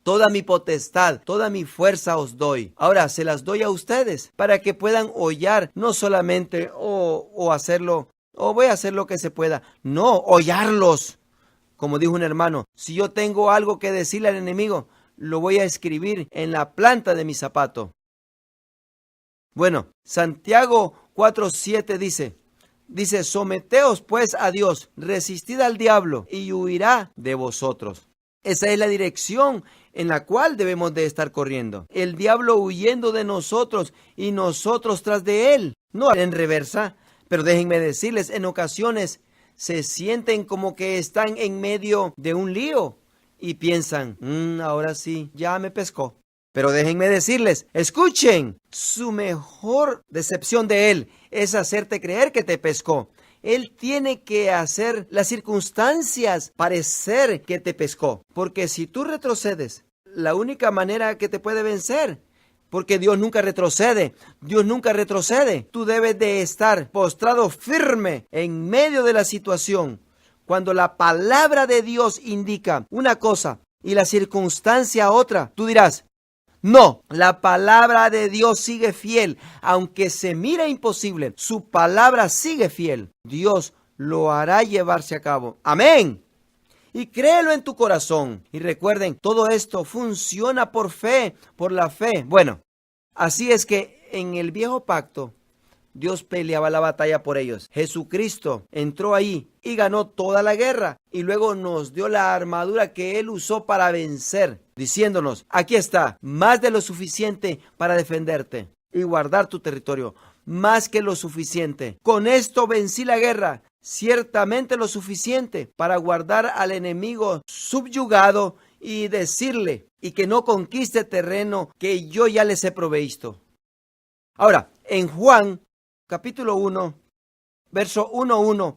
Toda mi potestad, toda mi fuerza os doy. Ahora se las doy a ustedes para que puedan hollar, no solamente o hacerlo, o voy a hacer lo que se pueda. No, hollarlos. Como dijo un hermano, si yo tengo algo que decirle al enemigo, lo voy a escribir en la planta de mi zapato. Bueno, Santiago 4:7 dice, someteos pues a Dios, resistid al diablo y huirá de vosotros. Esa es la dirección en la cual debemos de estar corriendo. El diablo huyendo de nosotros y nosotros tras de él. No en reversa, pero déjenme decirles, en ocasiones se sienten como que están en medio de un lío y piensan, ahora sí, ya me pescó. Pero déjenme decirles, escuchen, su mejor decepción de él es hacerte creer que te pescó. Él tiene que hacer las circunstancias parecer que te pescó. Porque si tú retrocedes, la única manera que te puede vencer, porque Dios nunca retrocede, tú debes de estar postrado firme en medio de la situación. Cuando la palabra de Dios indica una cosa y la circunstancia otra, tú dirás, no, la palabra de Dios sigue fiel, aunque se mira imposible, su palabra sigue fiel. Dios lo hará llevarse a cabo. Amén. Y créelo en tu corazón. Y recuerden, todo esto funciona por fe, por la fe. Bueno, así es que en el viejo pacto, Dios peleaba la batalla por ellos. Jesucristo entró ahí y ganó toda la guerra. Y luego nos dio la armadura que Él usó para vencer, diciéndonos, aquí está, más de lo suficiente para defenderte y guardar tu territorio. Más que lo suficiente. Con esto vencí la guerra. Ciertamente lo suficiente para guardar al enemigo subyugado y decirle, y que no conquiste terreno que yo ya les he provisto. Ahora, en Juan capítulo 1, verso 1:1,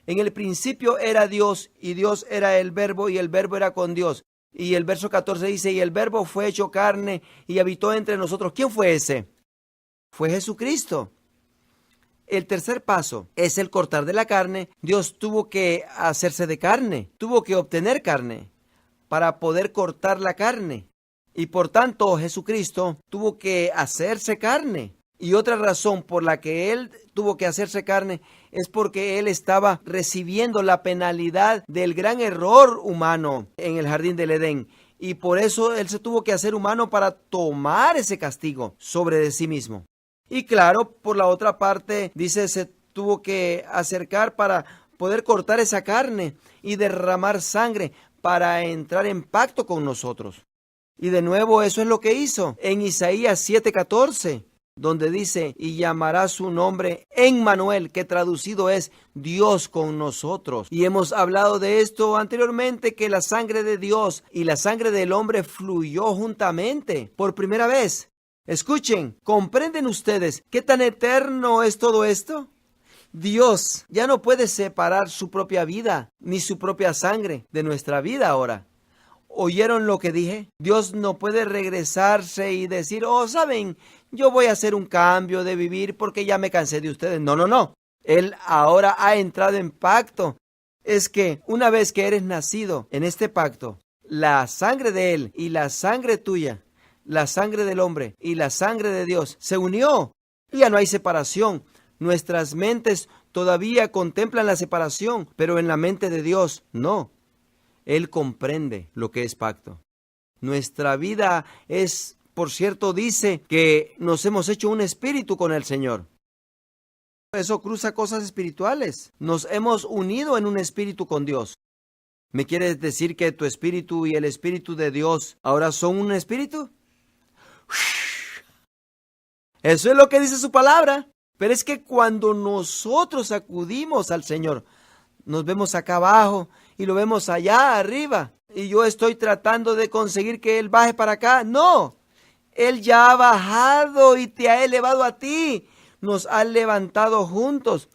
en el principio era Dios, y Dios era el Verbo, y el Verbo era con Dios. Y el verso 14 dice, y el Verbo fue hecho carne y habitó entre nosotros. ¿Quién fue ese? Fue Jesucristo. El tercer paso es el cortar de la carne. Dios tuvo que hacerse de carne, tuvo que obtener carne para poder cortar la carne. Y por tanto, Jesucristo tuvo que hacerse carne. Y otra razón por la que Él tuvo que hacerse carne es porque Él estaba recibiendo la penalidad del gran error humano en el jardín del Edén. Y por eso Él se tuvo que hacer humano para tomar ese castigo sobre de sí mismo. Y claro, por la otra parte, dice, se tuvo que acercar para poder cortar esa carne y derramar sangre para entrar en pacto con nosotros. Y de nuevo eso es lo que hizo en Isaías 7:14. Donde dice, y llamará su nombre Emmanuel, que traducido es Dios con nosotros. Y hemos hablado de esto anteriormente, que la sangre de Dios y la sangre del hombre fluyó juntamente por primera vez. Escuchen, ¿comprenden ustedes qué tan eterno es todo esto? Dios ya no puede separar su propia vida, ni su propia sangre de nuestra vida ahora. ¿Oyeron lo que dije? Dios no puede regresarse y decir, ¿saben? Yo voy a hacer un cambio de vivir porque ya me cansé de ustedes. No. Él ahora ha entrado en pacto. Es que una vez que eres nacido en este pacto, la sangre de Él y la sangre tuya, la sangre del hombre y la sangre de Dios se unió. Ya no hay separación. Nuestras mentes todavía contemplan la separación, pero en la mente de Dios no. Él comprende lo que es pacto. Nuestra vida es, por cierto, dice que nos hemos hecho un espíritu con el Señor. Eso cruza cosas espirituales. Nos hemos unido en un espíritu con Dios. ¿Me quieres decir que tu espíritu y el espíritu de Dios ahora son un espíritu? Eso es lo que dice su palabra. Pero es que cuando nosotros acudimos al Señor, nos vemos acá abajo y lo vemos allá arriba. Y yo estoy tratando de conseguir que Él baje para acá. No, Él ya ha bajado y te ha elevado a ti. Nos ha levantado juntos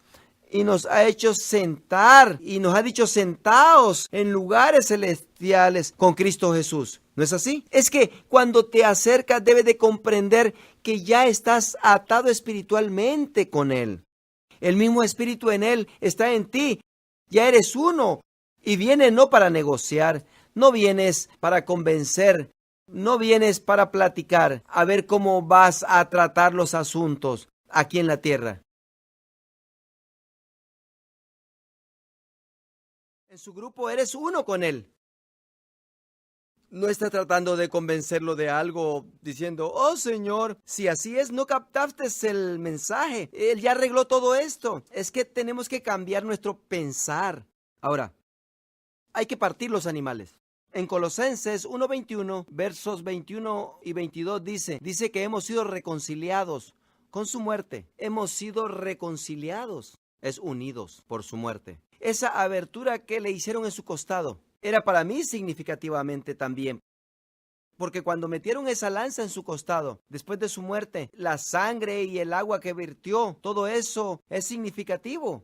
y nos ha hecho sentar y nos ha dicho sentaos en lugares celestiales con Cristo Jesús. ¿No es así? Es que cuando te acercas debes de comprender que ya estás atado espiritualmente con Él. El mismo espíritu en Él está en ti. Ya eres uno y vienes no para negociar, no vienes para convencer, no vienes para platicar, a ver cómo vas a tratar los asuntos aquí en la tierra. En su grupo eres uno con Él. No está tratando de convencerlo de algo, diciendo, oh Señor, si así es, no captaste el mensaje. Él ya arregló todo esto. Es que tenemos que cambiar nuestro pensar. Ahora, hay que partir los animales. En Colosenses 1:21, versos 21 y 22 dice que hemos sido reconciliados con su muerte. Hemos sido reconciliados, es unidos por su muerte. Esa abertura que le hicieron en su costado era para mí significativamente también. Porque cuando metieron esa lanza en su costado, después de su muerte, la sangre y el agua que vertió, todo eso es significativo.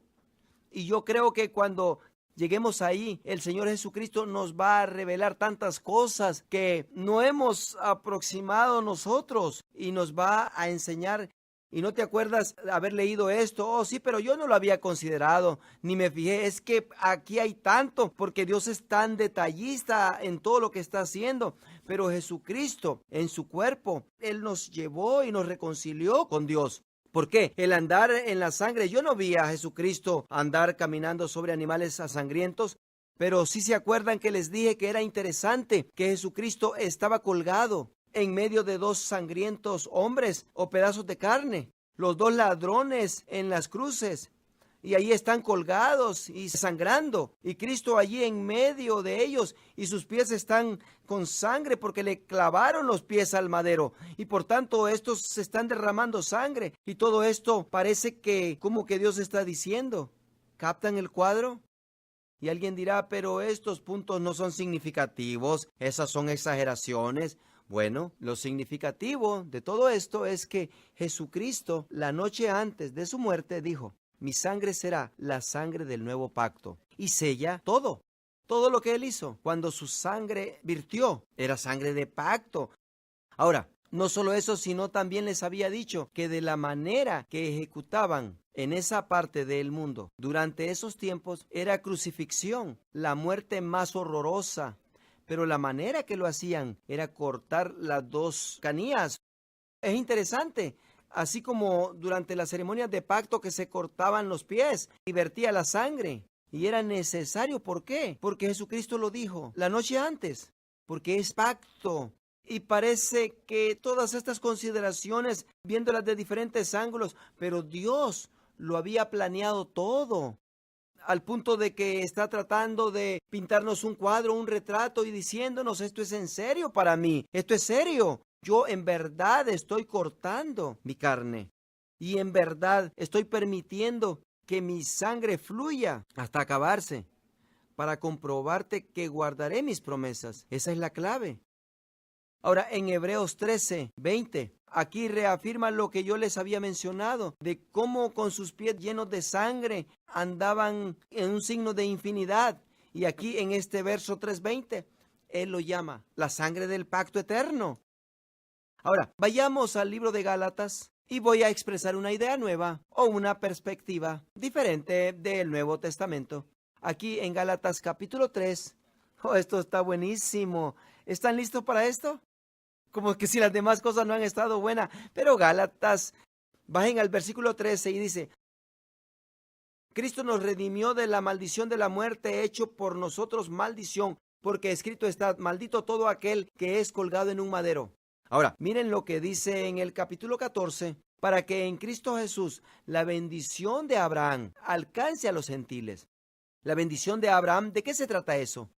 Y yo creo que cuando lleguemos ahí, el Señor Jesucristo nos va a revelar tantas cosas que no hemos aproximado nosotros y nos va a enseñar. Y no te acuerdas de haber leído esto. Oh, sí, pero yo no lo había considerado, ni me fijé. Es que aquí hay tanto, porque Dios es tan detallista en todo lo que está haciendo. Pero Jesucristo, en su cuerpo, Él nos llevó y nos reconcilió con Dios. ¿Por qué? El andar en la sangre. Yo no vi a Jesucristo andar caminando sobre animales sangrientos, pero sí se acuerdan que les dije que era interesante que Jesucristo estaba colgado en medio de dos sangrientos hombres o pedazos de carne, los dos ladrones en las cruces, y ahí están colgados y sangrando, y Cristo allí en medio de ellos, y sus pies están con sangre porque le clavaron los pies al madero, y por tanto estos se están derramando sangre, y todo esto parece que como que Dios está diciendo. ¿Captan el cuadro? Y alguien dirá, pero estos puntos no son significativos, esas son exageraciones. Bueno, lo significativo de todo esto es que Jesucristo, la noche antes de su muerte, dijo, mi sangre será la sangre del nuevo pacto. Y sella todo lo que Él hizo. Cuando su sangre virtió, era sangre de pacto. Ahora, no solo eso, sino también les había dicho que de la manera que ejecutaban en esa parte del mundo durante esos tiempos era crucifixión, la muerte más horrorosa. Pero la manera que lo hacían era cortar las dos canillas. Es interesante, así como durante las ceremonias de pacto que se cortaban los pies y vertía la sangre. Y era necesario, ¿por qué? Porque Jesucristo lo dijo la noche antes, porque es pacto. Y parece que todas estas consideraciones, viéndolas de diferentes ángulos, pero Dios lo había planeado todo. Al punto de que está tratando de pintarnos un cuadro, un retrato y diciéndonos, esto es en serio para mí, esto es serio. Yo en verdad estoy cortando mi carne y en verdad estoy permitiendo que mi sangre fluya hasta acabarse para comprobarte que guardaré mis promesas. Esa es la clave. Ahora, en Hebreos 13:20, aquí reafirma lo que yo les había mencionado, de cómo con sus pies llenos de sangre andaban en un signo de infinidad. Y aquí en este verso 3:20, Él lo llama la sangre del pacto eterno. Ahora, vayamos al libro de Gálatas y voy a expresar una idea nueva o una perspectiva diferente del Nuevo Testamento. Aquí en Gálatas capítulo 3. Oh, esto está buenísimo. ¿Están listos para esto? Como que si las demás cosas no han estado buenas. Pero Gálatas Bajen al versículo 13 y dice: Cristo nos redimió de la maldición de la muerte, hecho por nosotros maldición, porque escrito está: maldito todo aquel que es colgado en un madero. Ahora, miren lo que dice en el capítulo 14, para que en Cristo Jesús la bendición de Abraham alcance a los gentiles. La bendición de Abraham, ¿de qué se trata eso?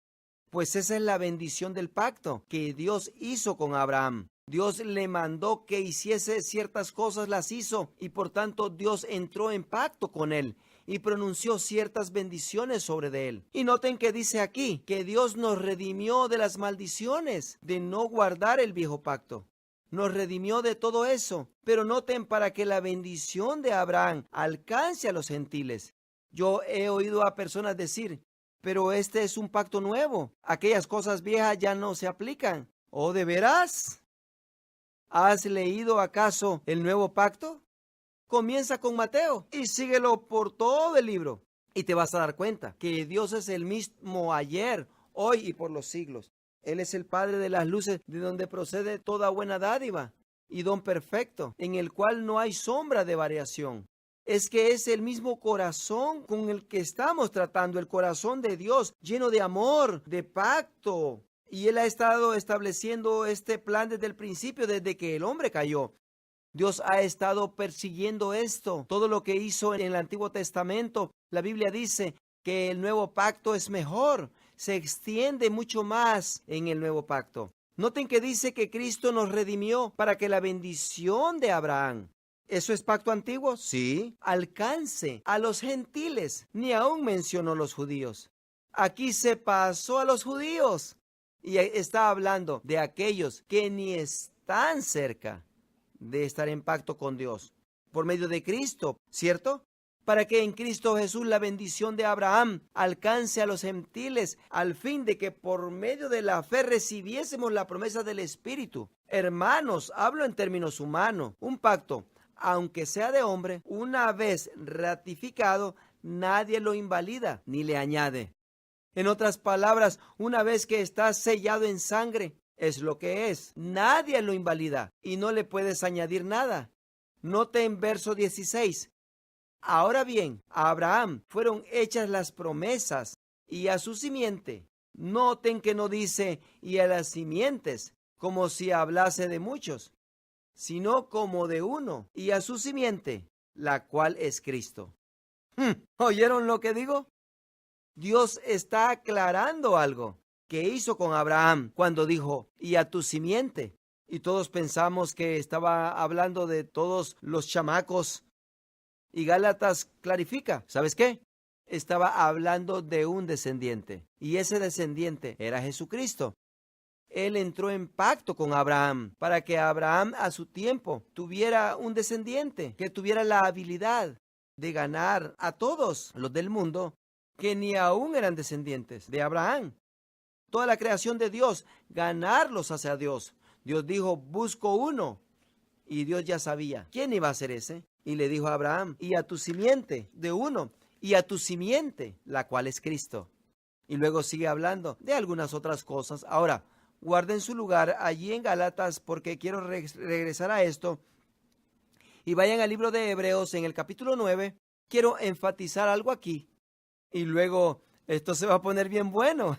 Pues esa es la bendición del pacto que Dios hizo con Abraham. Dios le mandó que hiciese ciertas cosas, las hizo, y por tanto Dios entró en pacto con él y pronunció ciertas bendiciones sobre de él. Y noten que dice aquí que Dios nos redimió de las maldiciones de no guardar el viejo pacto. Nos redimió de todo eso. Pero noten, para que la bendición de Abraham alcance a los gentiles. Yo he oído a personas decir: pero este es un pacto nuevo. Aquellas cosas viejas ya no se aplican. ¿Oh, de veras? ¿Has leído acaso el nuevo pacto? Comienza con Mateo y síguelo por todo el libro. Y te vas a dar cuenta que Dios es el mismo ayer, hoy y por los siglos. Él es el Padre de las luces, de donde procede toda buena dádiva y don perfecto, en el cual no hay sombra de variación. Es que es el mismo corazón con el que estamos tratando, el corazón de Dios, lleno de amor, de pacto. Y Él ha estado estableciendo este plan desde el principio, desde que el hombre cayó. Dios ha estado persiguiendo esto, todo lo que hizo en el Antiguo Testamento. La Biblia dice que el nuevo pacto es mejor, se extiende mucho más en el nuevo pacto. Noten que dice que Cristo nos redimió para que la bendición de Abraham, ¿eso es pacto antiguo? Sí. Alcance a los gentiles. Ni aún mencionó los judíos. Aquí se pasó a los judíos. Y está hablando de aquellos que ni están cerca de estar en pacto con Dios. Por medio de Cristo, ¿cierto? Para que en Cristo Jesús la bendición de Abraham alcance a los gentiles, al fin de que por medio de la fe recibiésemos la promesa del Espíritu. Hermanos, hablo en términos humanos. Un pacto, aunque sea de hombre, una vez ratificado, nadie lo invalida ni le añade. En otras palabras, una vez que está sellado en sangre, es lo que es. Nadie lo invalida y no le puedes añadir nada. Note en verso 16. Ahora bien, a Abraham fueron hechas las promesas y a su simiente. Noten que no dice y a las simientes, como si hablase de muchos, sino como de uno, y a su simiente, la cual es Cristo. ¿Oyeron lo que digo? Dios está aclarando algo que hizo con Abraham cuando dijo, y a tu simiente. Y todos pensamos que estaba hablando de todos los chamacos. Y Gálatas clarifica, ¿sabes qué? Estaba hablando de un descendiente. Y ese descendiente era Jesucristo. Él entró en pacto con Abraham para que Abraham a su tiempo tuviera un descendiente que tuviera la habilidad de ganar a todos los del mundo que ni aún eran descendientes de Abraham. Toda la creación de Dios, ganarlos hacia Dios. Dios dijo, busco uno. Y Dios ya sabía quién iba a ser ese. Y le dijo a Abraham, y a tu simiente de uno, y a tu simiente, la cual es Cristo. Y luego sigue hablando de algunas otras cosas. Ahora, guarden su lugar allí en Gálatas porque quiero regresar a esto. Y vayan al libro de Hebreos en el capítulo 9. Quiero enfatizar algo aquí. Y luego esto se va a poner bien bueno.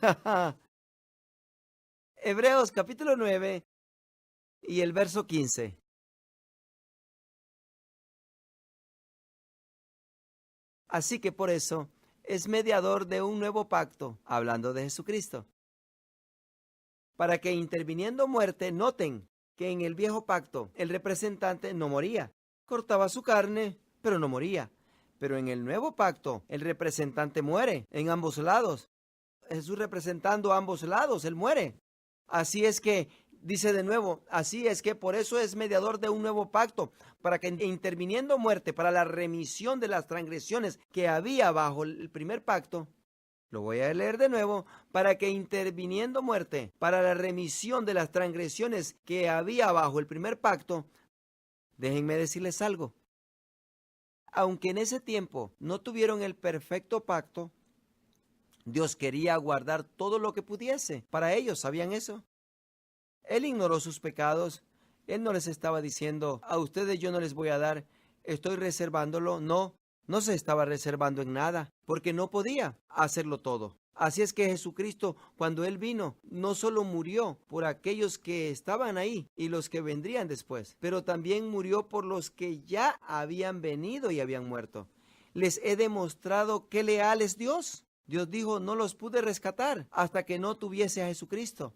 Hebreos capítulo 9 y el verso 15. Así que por eso es mediador de un nuevo pacto, hablando de Jesucristo. Para que interviniendo muerte, noten que en el viejo pacto el representante no moría. Cortaba su carne, pero no moría. Pero en el nuevo pacto el representante muere en ambos lados. Jesús representando a ambos lados, Él muere. Así es que, dice de nuevo, así es que por eso es mediador de un nuevo pacto, para que interviniendo muerte para la remisión de las transgresiones que había bajo el primer pacto, lo voy a leer de nuevo, para que interviniendo muerte para la remisión de las transgresiones que había bajo el primer pacto, déjenme decirles algo. Aunque en ese tiempo no tuvieron el perfecto pacto, Dios quería guardar todo lo que pudiese para ellos, ¿sabían eso? Él ignoró sus pecados. Él no les estaba diciendo, a ustedes yo no les voy a dar estoy reservándolo. No, no se estaba reservando en nada, porque no podía hacerlo todo. Así es que Jesucristo, cuando Él vino, no solo murió por aquellos que estaban ahí y los que vendrían después, pero también murió por los que ya habían venido y habían muerto. Les he demostrado qué leal es Dios. Dios dijo, no los pude rescatar hasta que no tuviese a Jesucristo.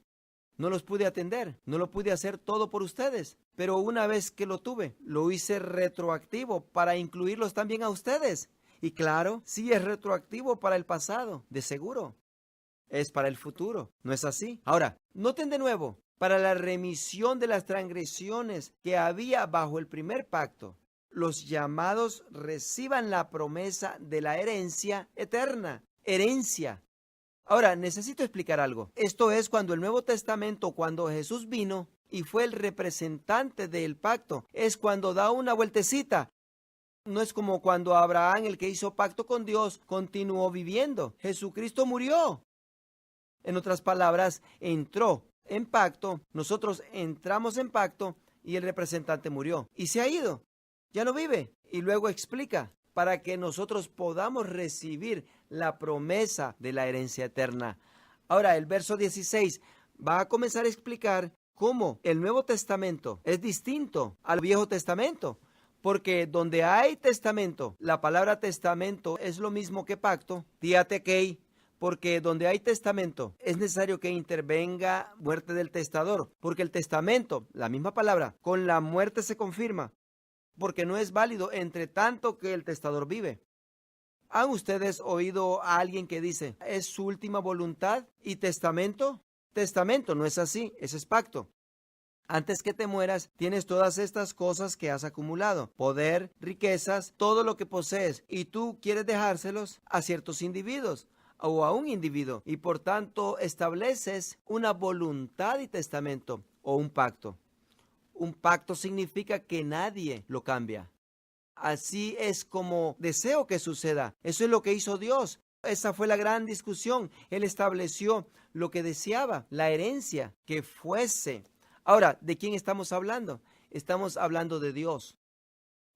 No los pude atender, no lo pude hacer todo por ustedes, pero una vez que lo tuve, lo hice retroactivo para incluirlos también a ustedes. Y claro, sí es retroactivo para el pasado, de seguro. Es para el futuro, ¿no es así? Ahora, noten de nuevo, para la remisión de las transgresiones que había bajo el primer pacto, los llamados reciban la promesa de la herencia eterna. Herencia. Ahora, necesito explicar algo. Esto es cuando el Nuevo Testamento, cuando Jesús vino y fue el representante del pacto, es cuando da una vueltecita. No es como cuando Abraham, el que hizo pacto con Dios, continuó viviendo. Jesucristo murió. En otras palabras, entró en pacto, nosotros entramos en pacto y el representante murió y se ha ido. Ya no vive. Y luego explica para que nosotros podamos recibir la promesa de la herencia eterna. Ahora, el verso 16 va a comenzar a explicar cómo el Nuevo Testamento es distinto al Viejo Testamento. Porque donde hay testamento, la palabra testamento es lo mismo que pacto, diatekei, porque donde hay testamento es necesario que intervenga muerte del testador, porque el testamento, la misma palabra, con la muerte se confirma, porque no es válido entre tanto que el testador vive. ¿Han ustedes oído a alguien que dice, es su última voluntad y testamento? Testamento no es así, ese es pacto. Antes que te mueras, tienes todas estas cosas que has acumulado, poder, riquezas, todo lo que posees, y tú quieres dejárselos a ciertos individuos o a un individuo, y por tanto estableces una voluntad y testamento o un pacto. Un pacto significa que nadie lo cambia. Así es como deseo que suceda. Eso es lo que hizo Dios. Esa fue la gran discusión. Él estableció lo que deseaba, la herencia, que fuese. Ahora, ¿de quién estamos hablando? Estamos hablando de Dios.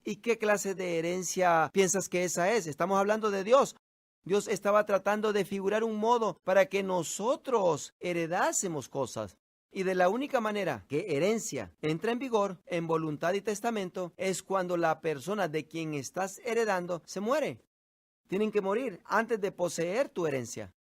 ¿Y qué clase de herencia piensas que esa es? Estamos hablando de Dios. Dios estaba tratando de figurar un modo para que nosotros heredásemos cosas. Y de la única manera que herencia entra en vigor en voluntad y testamento es cuando la persona de quien estás heredando se muere. Tienen que morir antes de poseer tu herencia.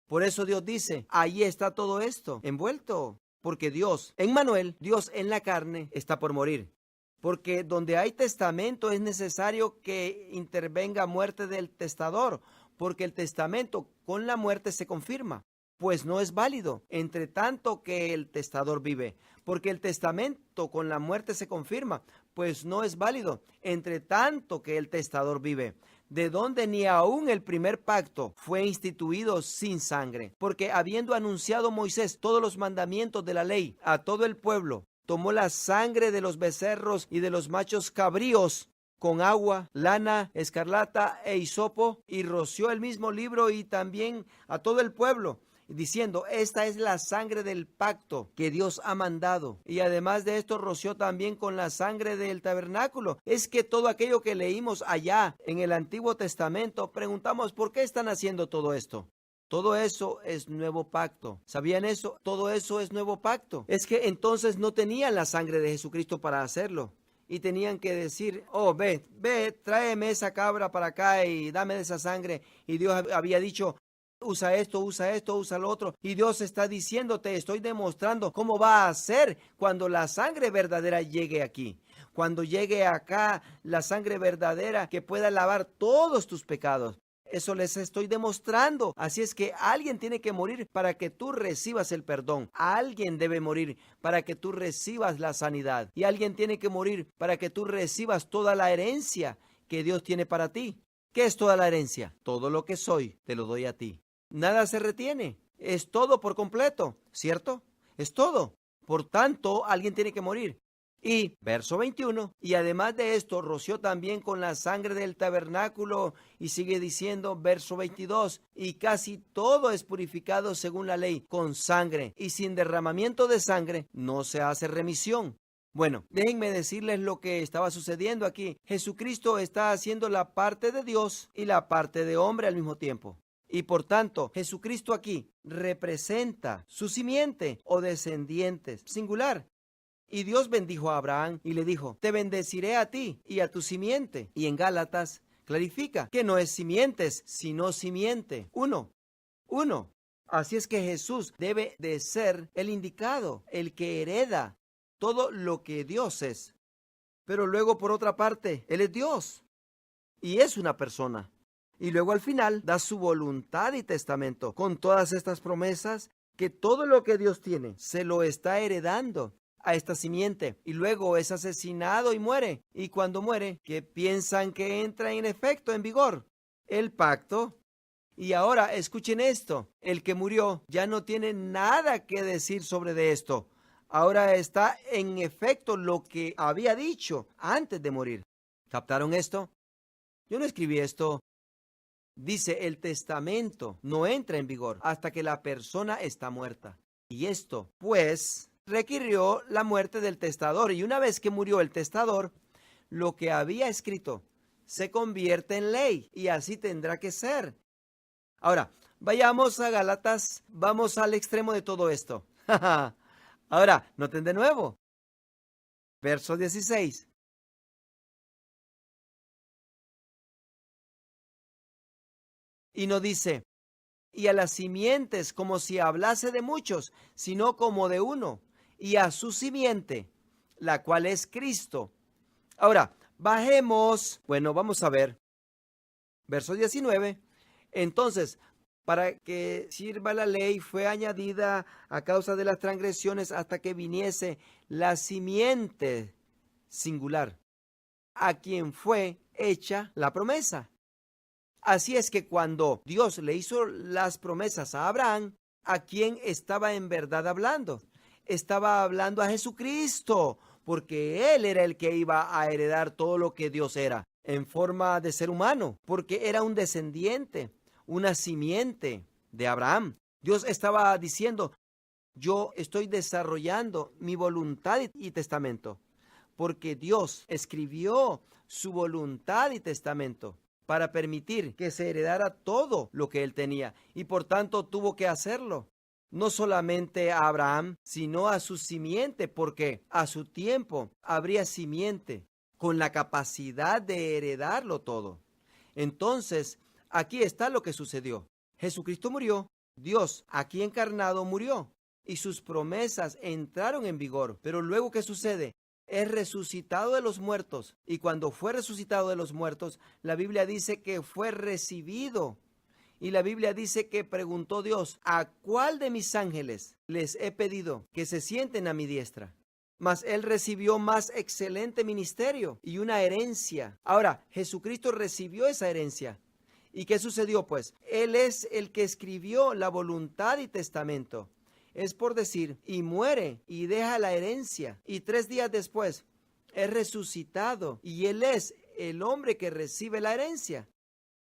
Por eso Dios dice, ahí está todo esto envuelto. Porque Dios, Emmanuel, Dios en la carne, está por morir. Porque donde hay testamento es necesario que intervenga muerte del testador, porque el testamento con la muerte se confirma, pues no es válido entre tanto que el testador vive. Porque el testamento con la muerte se confirma, pues no es válido entre tanto que el testador vive. De donde ni aún el primer pacto fue instituido sin sangre, porque habiendo anunciado Moisés todos los mandamientos de la ley a todo el pueblo, tomó la sangre de los becerros y de los machos cabríos con agua, lana, escarlata e hisopo, y roció el mismo libro y también a todo el pueblo, diciendo, esta es la sangre del pacto que Dios ha mandado. Y además de esto roció también con la sangre del tabernáculo. Es que todo aquello que leímos allá en el Antiguo Testamento, preguntamos, ¿por qué están haciendo todo esto? Todo eso es nuevo pacto. ¿Sabían eso? Todo eso es nuevo pacto. Es que entonces no tenían la sangre de Jesucristo para hacerlo. Y tenían que decir, oh, ve, tráeme esa cabra para acá y dame de esa sangre. Y Dios había dicho, usa esto, usa lo otro. Y Dios está diciéndote, estoy demostrando cómo va a ser cuando la sangre verdadera llegue aquí. Cuando llegue acá la sangre verdadera que pueda lavar todos tus pecados. Eso les estoy demostrando. Así es que alguien tiene que morir para que tú recibas el perdón. Alguien debe morir para que tú recibas la sanidad. Y alguien tiene que morir para que tú recibas toda la herencia que Dios tiene para ti. ¿Qué es toda la herencia? Todo lo que soy, te lo doy a ti. Nada se retiene. Es todo por completo, ¿cierto? Es todo. Por tanto, alguien tiene que morir. Y, verso 21, y además de esto, roció también con la sangre del tabernáculo, y sigue diciendo, verso 22, y casi todo es purificado según la ley, con sangre, y sin derramamiento de sangre no se hace remisión. Bueno, déjenme decirles lo que estaba sucediendo aquí. Jesucristo está haciendo la parte de Dios y la parte de hombre al mismo tiempo. Y por tanto, Jesucristo aquí representa su simiente o descendientes, singular. Y Dios bendijo a Abraham y le dijo, te bendeciré a ti y a tu simiente. Y en Gálatas clarifica que no es simientes, sino simiente. Uno. Así es que Jesús debe de ser el indicado, el que hereda todo lo que Dios es. Pero luego, por otra parte, Él es Dios y es una persona. Y luego al final da su voluntad y testamento con todas estas promesas, que todo lo que Dios tiene se lo está heredando a esta simiente. Y luego es asesinado y muere. Y cuando muere, ¿qué piensan que entra en efecto en vigor? El pacto. Y ahora escuchen esto, el que murió ya no tiene nada que decir sobre de esto. Ahora está en efecto lo que había dicho antes de morir. ¿Captaron esto? Yo no escribí esto. Dice, el testamento no entra en vigor hasta que la persona está muerta. Y esto, pues, requirió la muerte del testador. Y una vez que murió el testador, lo que había escrito se convierte en ley. Y así tendrá que ser. Ahora, vayamos a Gálatas. Vamos al extremo de todo esto. Ahora, noten de nuevo. Verso 16. Y no dice, y a las simientes como si hablase de muchos, sino como de uno, y a su simiente, la cual es Cristo. Ahora, bajemos, vamos a ver, verso 19. Entonces, para que sirva la ley, fue añadida a causa de las transgresiones hasta que viniese la simiente singular, a quien fue hecha la promesa. Así es que cuando Dios le hizo las promesas a Abraham, ¿a quién estaba en verdad hablando? Estaba hablando a Jesucristo, porque Él era el que iba a heredar todo lo que Dios era, en forma de ser humano, porque era un descendiente, una simiente de Abraham. Dios estaba diciendo, yo estoy desarrollando mi voluntad y testamento, porque Dios escribió su voluntad y testamento para permitir que se heredara todo lo que él tenía, y por tanto tuvo que hacerlo. No solamente a Abraham, sino a su simiente, porque a su tiempo habría simiente con la capacidad de heredarlo todo. Entonces, aquí está lo que sucedió. Jesucristo murió, Dios aquí encarnado murió, y sus promesas entraron en vigor. Pero luego, ¿qué sucede? Es resucitado de los muertos, y cuando fue resucitado de los muertos, la Biblia dice que fue recibido, y la Biblia dice que preguntó Dios, ¿a cuál de mis ángeles les he pedido que se sienten a mi diestra? Mas él recibió más excelente ministerio y una herencia. Ahora, Jesucristo recibió esa herencia. ¿Y qué sucedió pues? Él es el que escribió la voluntad y testamento. Es por decir, y muere y deja la herencia. Y 3 días después es resucitado y él es el hombre que recibe la herencia.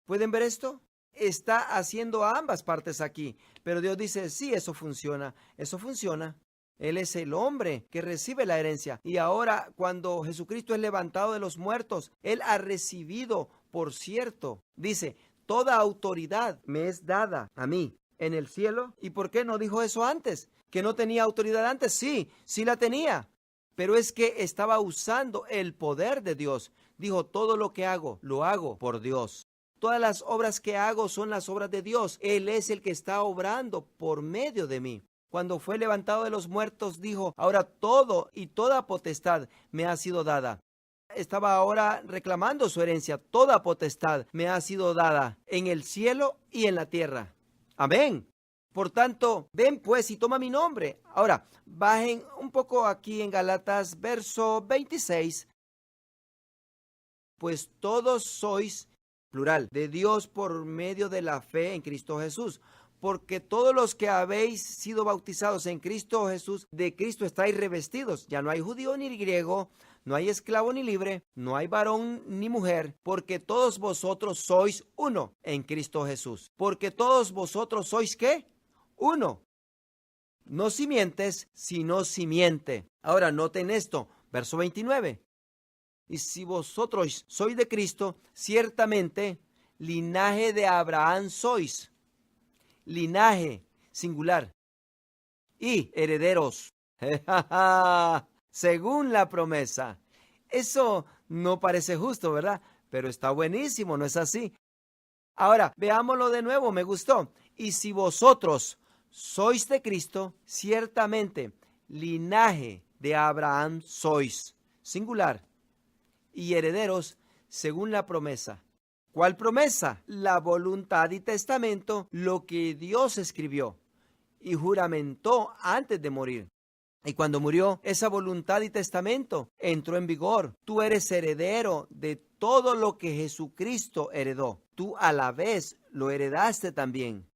¿Pueden ver esto? Está haciendo ambas partes aquí. Pero Dios dice, sí, eso funciona. Él es el hombre que recibe la herencia. Y ahora, cuando Jesucristo es levantado de los muertos, Él ha recibido, por cierto, dice, toda autoridad me es dada a mí en el cielo. ¿Y por qué no dijo eso antes? ¿Que no tenía autoridad antes? Sí la tenía. Pero es que estaba usando el poder de Dios. Dijo, todo lo que hago, lo hago por Dios. Todas las obras que hago son las obras de Dios. Él es el que está obrando por medio de mí. Cuando fue levantado de los muertos, dijo, ahora todo y toda potestad me ha sido dada. Estaba ahora reclamando su herencia. Toda potestad me ha sido dada en el cielo y en la tierra. Amén. Por tanto, ven pues y toma mi nombre. Ahora, bajen un poco aquí en Gálatas, verso 26. Pues todos sois, plural, de Dios por medio de la fe en Cristo Jesús. Porque todos los que habéis sido bautizados en Cristo Jesús, de Cristo estáis revestidos. Ya no hay judío ni griego, no hay esclavo ni libre, no hay varón ni mujer, porque todos vosotros sois uno en Cristo Jesús. Porque todos vosotros sois, ¿qué? Uno. No simientes, sino simiente. Ahora noten esto, Verso 29. Y si vosotros sois de Cristo, ciertamente linaje de Abraham sois. Linaje singular. Y herederos, según la promesa. Eso no parece justo, ¿verdad? Pero está buenísimo, ¿no es así? Ahora, veámoslo de nuevo, me gustó. Y si vosotros sois de Cristo, ciertamente linaje de Abraham sois. Singular. Y herederos según la promesa. ¿Cuál promesa? La voluntad y testamento, lo que Dios escribió y juramentó antes de morir. Y cuando murió, esa voluntad y testamento entró en vigor. Tú eres heredero de todo lo que Jesucristo heredó. Tú a la vez lo heredaste también.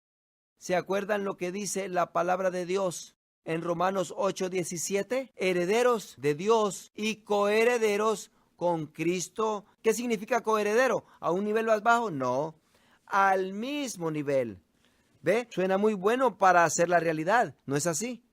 ¿Se acuerdan lo que dice la palabra de Dios en Romanos 8:17? Herederos de Dios y coherederos con Cristo. ¿Qué significa coheredero? ¿A un nivel más bajo? No, al mismo nivel. ¿Ve? Suena muy bueno para hacer la realidad, ¿no es así?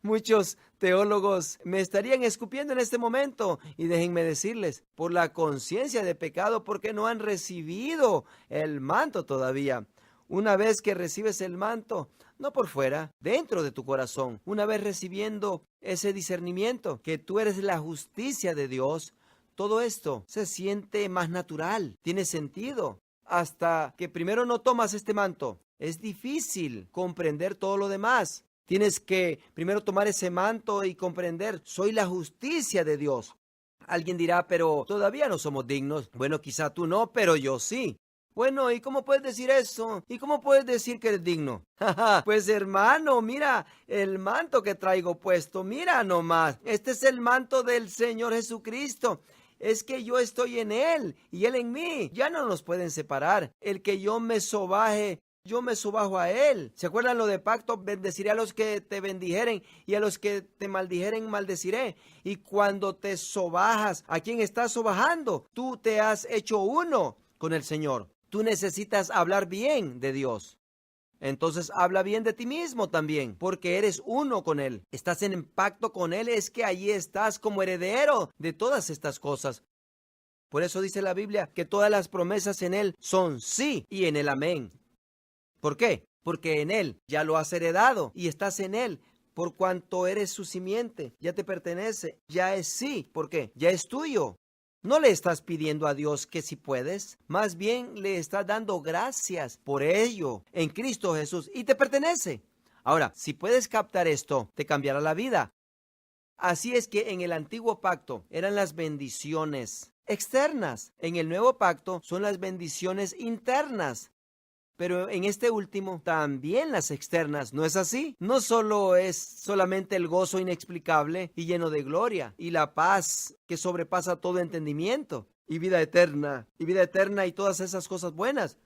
Muchos teólogos me estarían escupiendo en este momento y déjenme decirles, por la conciencia de pecado, porque no han recibido el manto todavía. Una vez que recibes el manto, no por fuera, dentro de tu corazón, una vez recibiendo ese discernimiento, que tú eres la justicia de Dios, todo esto se siente más natural, tiene sentido. Hasta que primero no tomas este manto, es difícil comprender todo lo demás. Tienes que primero tomar ese manto y comprender, soy la justicia de Dios. Alguien dirá, pero todavía no somos dignos. Bueno, quizá tú no, pero yo sí. Bueno, ¿y cómo puedes decir eso? ¿Y cómo puedes decir que eres digno? Pues hermano, mira el manto que traigo puesto. Mira nomás, este es el manto del Señor Jesucristo. Es que yo estoy en Él y Él en mí. Ya no nos pueden separar. El que yo me sobaje, yo me sobajo a Él. ¿Se acuerdan lo de pacto? Bendeciré a los que te bendijeren y a los que te maldijeren maldeciré. Y cuando te sobajas, ¿a quién estás sobajando? Tú te has hecho uno con el Señor. Tú necesitas hablar bien de Dios. Entonces habla bien de ti mismo también, porque eres uno con Él. Estás en pacto con Él, es que allí estás como heredero de todas estas cosas. Por eso dice la Biblia que todas las promesas en Él son sí y en el amén. ¿Por qué? Porque en Él ya lo has heredado y estás en Él. Por cuanto eres su simiente, ya te pertenece, ya es sí. ¿Por qué? Ya es tuyo. No le estás pidiendo a Dios que si puedes, más bien le estás dando gracias por ello en Cristo Jesús y te pertenece. Ahora, si puedes captar esto, te cambiará la vida. Así es que en el antiguo pacto eran las bendiciones externas, en el nuevo pacto son las bendiciones internas. Pero en este último también las externas, ¿no es así? No solo es solamente el gozo inexplicable y lleno de gloria y la paz que sobrepasa todo entendimiento y vida eterna y todas esas cosas buenas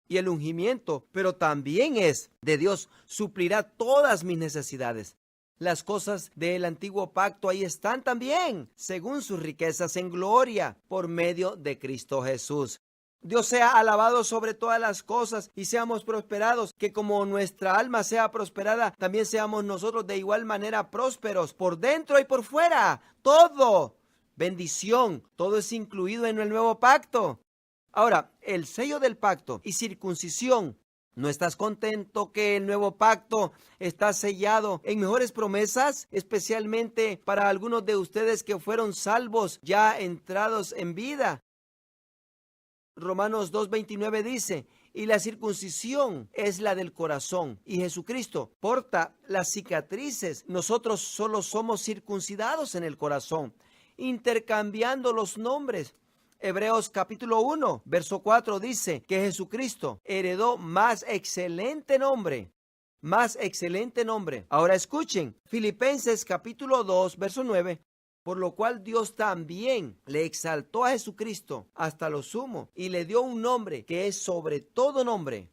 y el ungimiento, pero también es de Dios, suplirá todas mis necesidades. Las cosas del antiguo pacto ahí están también, según sus riquezas en gloria, por medio de Cristo Jesús. Dios sea alabado sobre todas las cosas y seamos prosperados, que como nuestra alma sea prosperada, también seamos nosotros de igual manera prósperos, por dentro y por fuera. Todo, bendición, todo es incluido en el nuevo pacto. Ahora, el sello del pacto y circuncisión. ¿No estás contento que el nuevo pacto está sellado en mejores promesas? Especialmente para algunos de ustedes que fueron salvos ya entrados en vida. Romanos 2:29 dice, y la circuncisión es la del corazón, y Jesucristo porta las cicatrices. Nosotros solo somos circuncidados en el corazón, intercambiando los nombres. Hebreos capítulo 1, verso 4 dice que Jesucristo heredó más excelente nombre. Más excelente nombre. Ahora escuchen, Filipenses capítulo 2, verso 9. Por lo cual Dios también le exaltó a Jesucristo hasta lo sumo y le dio un nombre que es sobre todo nombre.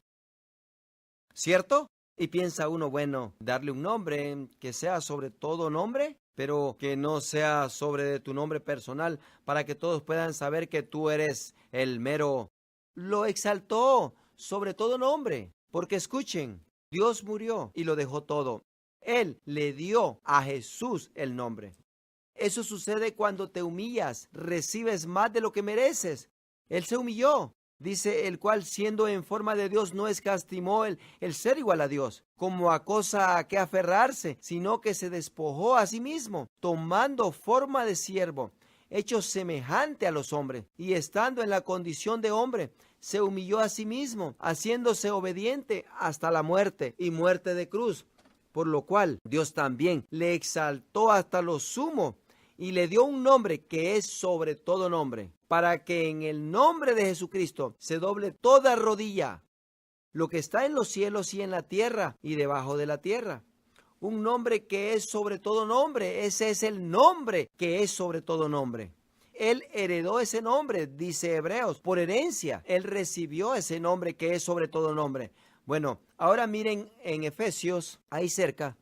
¿Cierto? Y piensa uno, bueno, darle un nombre que sea sobre todo nombre, pero que no sea sobre tu nombre personal para que todos puedan saber que tú eres el mero. Lo exaltó sobre todo nombre, porque escuchen, Dios murió y lo dejó todo. Él le dio a Jesús el nombre. Eso sucede cuando te humillas, recibes más de lo que mereces. Él se humilló. Dice, el cual siendo en forma de Dios no escatimó el ser igual a Dios, como a cosa a que aferrarse, sino que se despojó a sí mismo, tomando forma de siervo, hecho semejante a los hombres, y estando en la condición de hombre, se humilló a sí mismo, haciéndose obediente hasta la muerte y muerte de cruz, por lo cual Dios también le exaltó hasta lo sumo, y le dio un nombre que es sobre todo nombre, para que en el nombre de Jesucristo se doble toda rodilla, lo que está en los cielos y en la tierra y debajo de la tierra. Un nombre que es sobre todo nombre, ese es el nombre que es sobre todo nombre. Él heredó ese nombre, dice Hebreos, por herencia. Él recibió ese nombre que es sobre todo nombre. Bueno, ahora miren en Efesios, ahí cerca,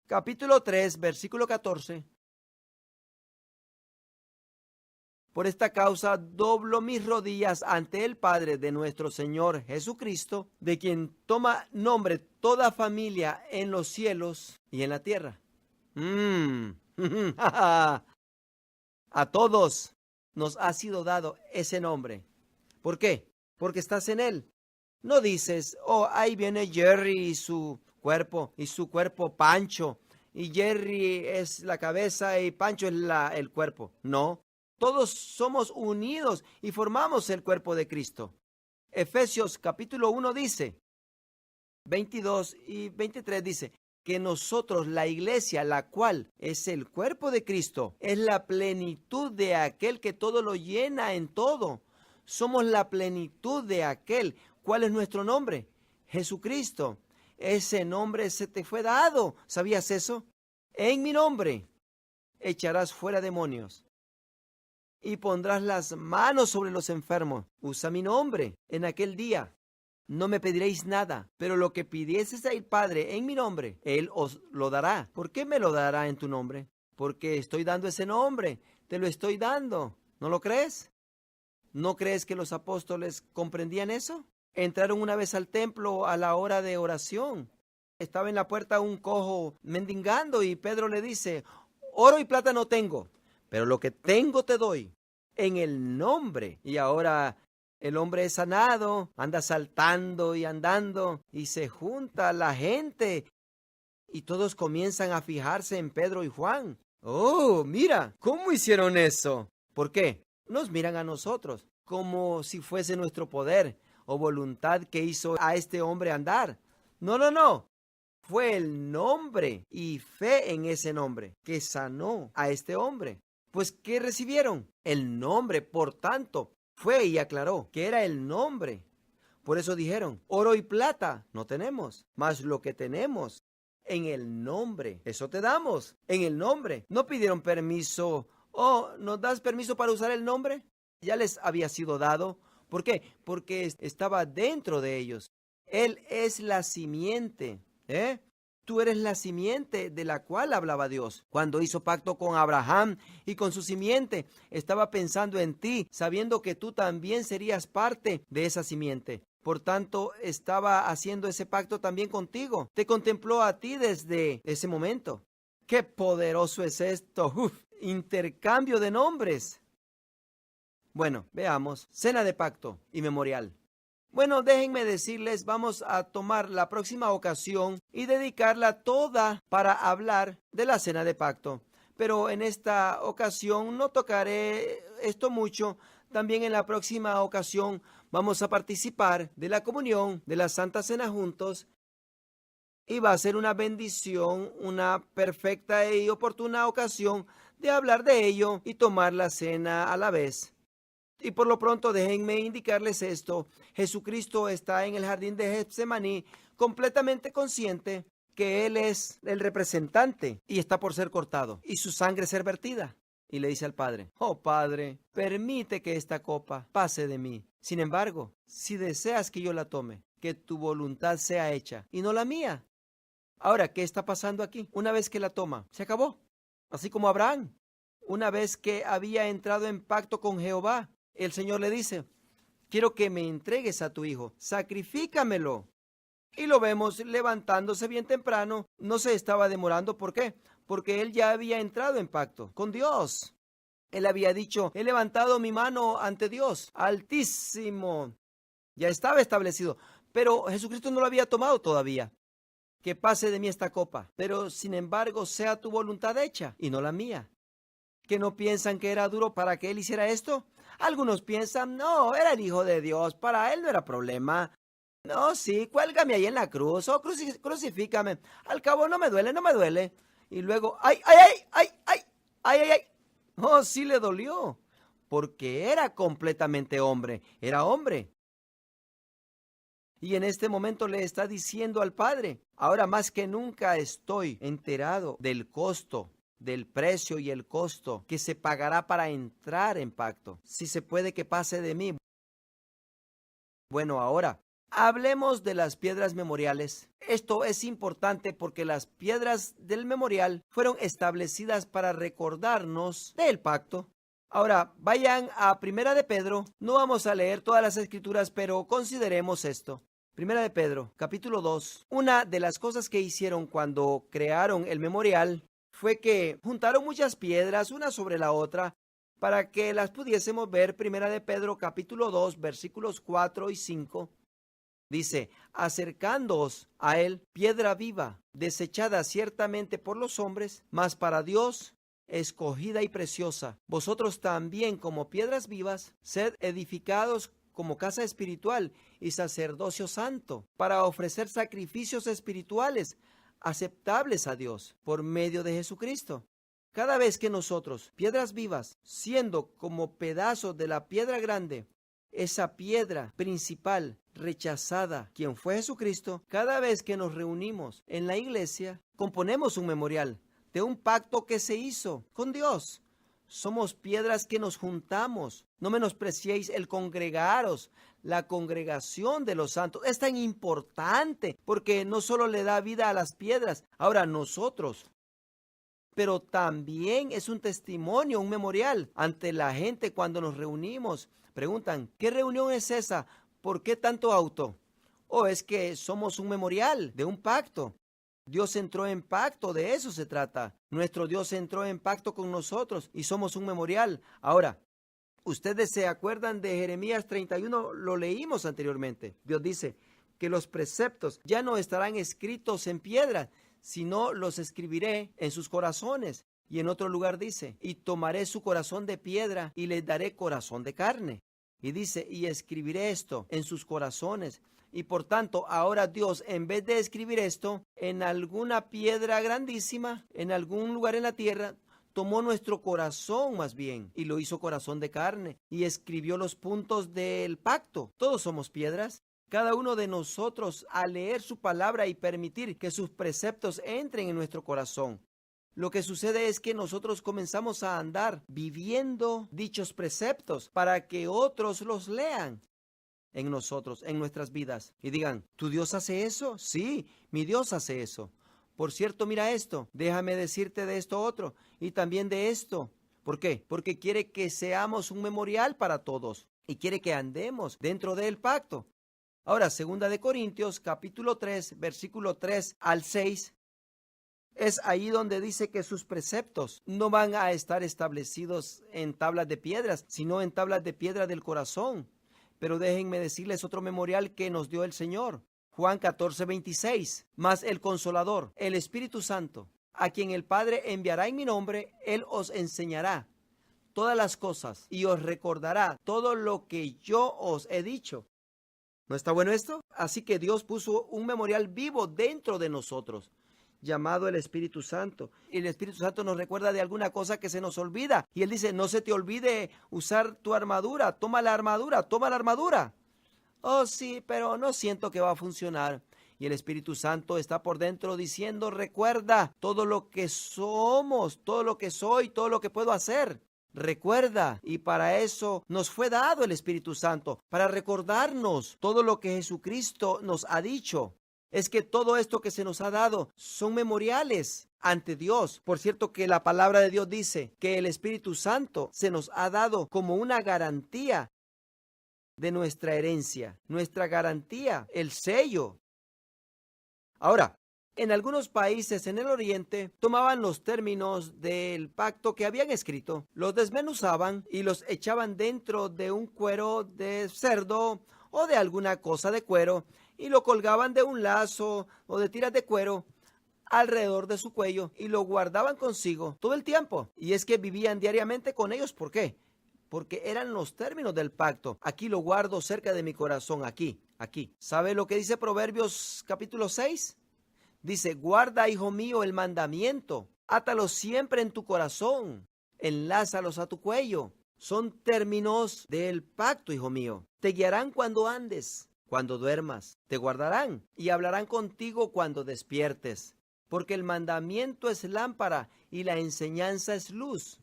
capítulo 3, versículo 14. Por esta causa doblo mis rodillas ante el Padre de nuestro Señor Jesucristo, de quien toma nombre toda familia en los cielos y en la tierra. A todos nos ha sido dado ese nombre. ¿Por qué? Porque estás en él. No dices, oh, ahí viene Jerry y su cuerpo Pancho, y Jerry es la cabeza y Pancho es el cuerpo. No. Todos somos unidos y formamos el cuerpo de Cristo. Efesios capítulo 1 dice, 22 y 23 dice, que nosotros, la iglesia, la cual es el cuerpo de Cristo, es la plenitud de aquel que todo lo llena en todo. Somos la plenitud de aquel. ¿Cuál es nuestro nombre? Jesucristo. Ese nombre se te fue dado. ¿Sabías eso? En mi nombre echarás fuera demonios y pondrás las manos sobre los enfermos. Usa mi nombre en aquel día. No me pediréis nada, pero lo que pidieseis al Padre en mi nombre, Él os lo dará. ¿Por qué me lo dará en tu nombre? Porque estoy dando ese nombre. Te lo estoy dando. ¿No lo crees? ¿No crees que los apóstoles comprendían eso? Entraron una vez al templo a la hora de oración. Estaba en la puerta un cojo mendigando y Pedro le dice, oro y plata no tengo, pero lo que tengo te doy en el nombre. Y ahora el hombre es sanado, anda saltando y andando y se junta la gente y todos comienzan a fijarse en Pedro y Juan. Oh, mira, ¿cómo hicieron eso? ¿Por qué? Nos miran a nosotros como si fuese nuestro poder o voluntad que hizo a este hombre andar. No. Fue el nombre y fe en ese nombre que sanó a este hombre. Pues, ¿qué recibieron? El nombre, por tanto, fue y aclaró que era el nombre. Por eso dijeron, oro y plata no tenemos, mas lo que tenemos en el nombre, eso te damos, en el nombre. No pidieron permiso, ¿nos das permiso para usar el nombre? Ya les había sido dado. ¿Por qué? Porque estaba dentro de ellos. Él es la simiente, Tú eres la simiente de la cual hablaba Dios. Cuando hizo pacto con Abraham y con su simiente, estaba pensando en ti, sabiendo que tú también serías parte de esa simiente. Por tanto, estaba haciendo ese pacto también contigo. Te contempló a ti desde ese momento. ¡Qué poderoso es esto! Intercambio de nombres. Bueno, veamos. Cena de pacto y memorial. Bueno, déjenme decirles, vamos a tomar la próxima ocasión y dedicarla toda para hablar de la cena de pacto. Pero en esta ocasión no tocaré esto mucho. También en la próxima ocasión vamos a participar de la comunión de la Santa Cena juntos. Y va a ser una bendición, una perfecta y oportuna ocasión de hablar de ello y tomar la cena a la vez. Y por lo pronto déjenme indicarles esto. Jesucristo está en el jardín de Getsemaní completamente consciente que Él es el representante y está por ser cortado y su sangre ser vertida. Y le dice al Padre, oh Padre, permite que esta copa pase de mí. Sin embargo, si deseas que yo la tome, que tu voluntad sea hecha y no la mía. Ahora, ¿qué está pasando aquí? Una vez que la toma, se acabó. Así como Abraham, una vez que había entrado en pacto con Jehová, el Señor le dice, quiero que me entregues a tu hijo, sacrifícamelo. Y lo vemos levantándose bien temprano, no se estaba demorando. ¿Por qué? porque él ya había entrado en pacto con Dios. Él había dicho, he levantado mi mano ante Dios Altísimo. Ya estaba establecido, pero Jesucristo no lo había tomado todavía. Que pase de mí esta copa, pero sin embargo sea tu voluntad hecha y no la mía. ¿Que no piensan que era duro para que él hiciera esto? Algunos piensan, no, era el Hijo de Dios, para él no era problema. No, sí, cuélgame ahí en la cruz, o crucifícame. Al cabo no me duele, no me duele. Y luego, ay, ay, ay, ay, ay, ay, ay, ay. Oh, sí le dolió, porque era completamente hombre, era hombre. Y en este momento le está diciendo al Padre, ahora más que nunca estoy enterado del costo, del precio y el costo que se pagará para entrar en pacto. Si se puede que pase de mí. Bueno, ahora, hablemos de las piedras memoriales. Esto es importante porque las piedras del memorial fueron establecidas para recordarnos del pacto. Ahora, vayan a Primera de Pedro. No vamos a leer todas las escrituras, pero consideremos esto. Primera de Pedro, capítulo 2. Una de las cosas que hicieron cuando crearon el memorial fue que juntaron muchas piedras una sobre la otra para que las pudiésemos ver. Primera de Pedro, capítulo 2, versículos 4 y 5. Dice, acercándoos a él, piedra viva, desechada ciertamente por los hombres, mas para Dios escogida y preciosa. Vosotros también, como piedras vivas, sed edificados como casa espiritual y sacerdocio santo, para ofrecer sacrificios espirituales aceptables a Dios por medio de Jesucristo. Cada vez que nosotros, piedras vivas, siendo como pedazos de la piedra grande, esa piedra principal rechazada, quien fue Jesucristo, cada vez que nos reunimos en la iglesia, componemos un memorial de un pacto que se hizo con Dios. Somos piedras que nos juntamos. No menospreciéis el congregaros. La congregación de los santos es tan importante porque no solo le da vida a las piedras, ahora nosotros, pero también es un testimonio, un memorial ante la gente cuando nos reunimos. Preguntan, ¿qué reunión es esa? ¿Por qué tanto auto? O es que somos un memorial de un pacto. Dios entró en pacto, de eso se trata. Nuestro Dios entró en pacto con nosotros y somos un memorial. Ahora, ustedes se acuerdan de Jeremías 31, lo leímos anteriormente. Dios dice que los preceptos ya no estarán escritos en piedra, sino los escribiré en sus corazones. Y en otro lugar dice, y tomaré su corazón de piedra y les daré corazón de carne. Y dice, y escribiré esto en sus corazones. Y por tanto, ahora Dios, en vez de escribir esto en alguna piedra grandísima, en algún lugar en la tierra, tomó nuestro corazón más bien y lo hizo corazón de carne y escribió los puntos del pacto. Todos somos piedras. Cada uno de nosotros, al leer su palabra y permitir que sus preceptos entren en nuestro corazón, lo que sucede es que nosotros comenzamos a andar viviendo dichos preceptos para que otros los lean en nosotros, en nuestras vidas, y digan, ¿tu Dios hace eso? Sí, mi Dios hace eso. Por cierto, mira esto, déjame decirte de esto otro, y también de esto. ¿Por qué? Porque quiere que seamos un memorial para todos, y quiere que andemos dentro del pacto. Ahora, 2 Corintios, capítulo 3, versículo 3 al 6, es ahí donde dice que sus preceptos no van a estar establecidos en tablas de piedras, sino en tablas de piedra del corazón. Pero déjenme decirles otro memorial que nos dio el Señor. Juan 14:26. Mas el Consolador, el Espíritu Santo, a quien el Padre enviará en mi nombre, Él os enseñará todas las cosas y os recordará todo lo que yo os he dicho. ¿No está bueno esto? Así que Dios puso un memorial vivo dentro de nosotros, llamado el Espíritu Santo. Y el Espíritu Santo nos recuerda de alguna cosa que se nos olvida. Y Él dice, no se te olvide usar tu armadura. Toma la armadura, toma la armadura. Oh, sí, pero no siento que va a funcionar. Y el Espíritu Santo está por dentro diciendo, recuerda todo lo que somos, todo lo que soy, todo lo que puedo hacer. Recuerda, y para eso nos fue dado el Espíritu Santo, para recordarnos todo lo que Jesucristo nos ha dicho. Es que todo esto que se nos ha dado son memoriales ante Dios. Por cierto que la palabra de Dios dice que el Espíritu Santo se nos ha dado como una garantía de nuestra herencia, nuestra garantía, el sello. Ahora, En algunos países en el Oriente tomaban los términos del pacto que habían escrito, los desmenuzaban y los echaban dentro de un cuero de cerdo o de alguna cosa de cuero y lo colgaban de un lazo o de tiras de cuero alrededor de su cuello y lo guardaban consigo todo el tiempo. Y es que vivían diariamente con ellos. ¿Por qué? Porque eran los términos del pacto. Aquí lo guardo cerca de mi corazón, aquí. ¿Sabe lo que dice Proverbios capítulo 6? Dice, guarda, hijo mío, el mandamiento, átalos siempre en tu corazón, enlázalos a tu cuello. Son términos del pacto, hijo mío. Te guiarán cuando andes, cuando duermas, te guardarán y hablarán contigo cuando despiertes. Porque el mandamiento es lámpara y la enseñanza es luz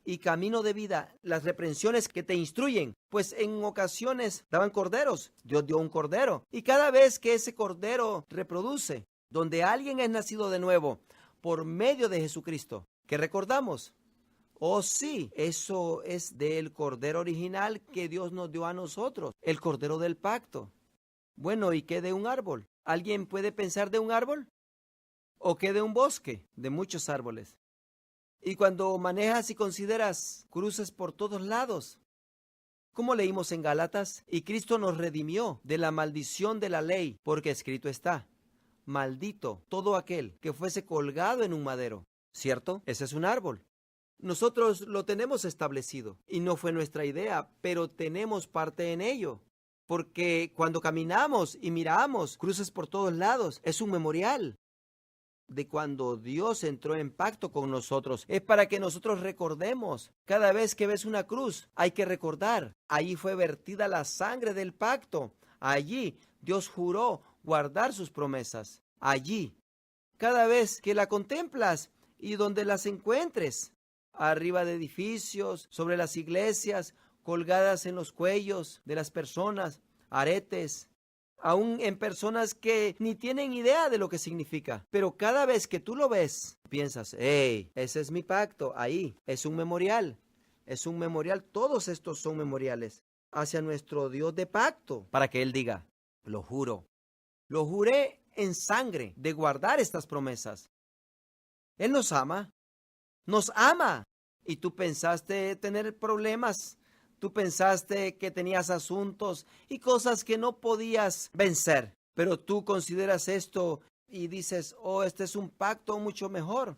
y camino de vida, las reprensiones que te instruyen, pues en ocasiones daban corderos, Dios dio un cordero, y cada vez que ese cordero reproduce, donde alguien es nacido de nuevo, por medio de Jesucristo, ¿qué recordamos? Oh sí, eso es del cordero original que Dios nos dio a nosotros, el cordero del pacto. Bueno, ¿y qué de un árbol? ¿Alguien puede pensar de un árbol? ¿O qué de un bosque? De muchos árboles. Y cuando manejas y consideras cruces por todos lados, como leímos en Gálatas, y Cristo nos redimió de la maldición de la ley, porque escrito está, maldito todo aquel que fuese colgado en un madero. ¿Cierto? Ese es un árbol. Nosotros lo tenemos establecido, y no fue nuestra idea, pero tenemos parte en ello. Porque cuando caminamos y miramos cruces por todos lados, es un memorial de cuando Dios entró en pacto con nosotros. Es para que nosotros recordemos. Cada vez que ves una cruz, hay que recordar. Allí fue vertida la sangre del pacto. Allí Dios juró guardar sus promesas. Allí. Cada vez que la contemplas y donde las encuentres, arriba de edificios, sobre las iglesias, colgadas en los cuellos de las personas, aretes, aún en personas que ni tienen idea de lo que significa. Pero cada vez que tú lo ves, piensas, hey, ese es mi pacto, ahí, es un memorial. Es un memorial, todos estos son memoriales hacia nuestro Dios de pacto, para que Él diga, lo juro, lo juré en sangre de guardar estas promesas. Él nos ama. Y tú pensaste tener problemas. Tú pensaste que tenías asuntos y cosas que no podías vencer. Pero tú consideras esto y dices, oh, este es un pacto mucho mejor.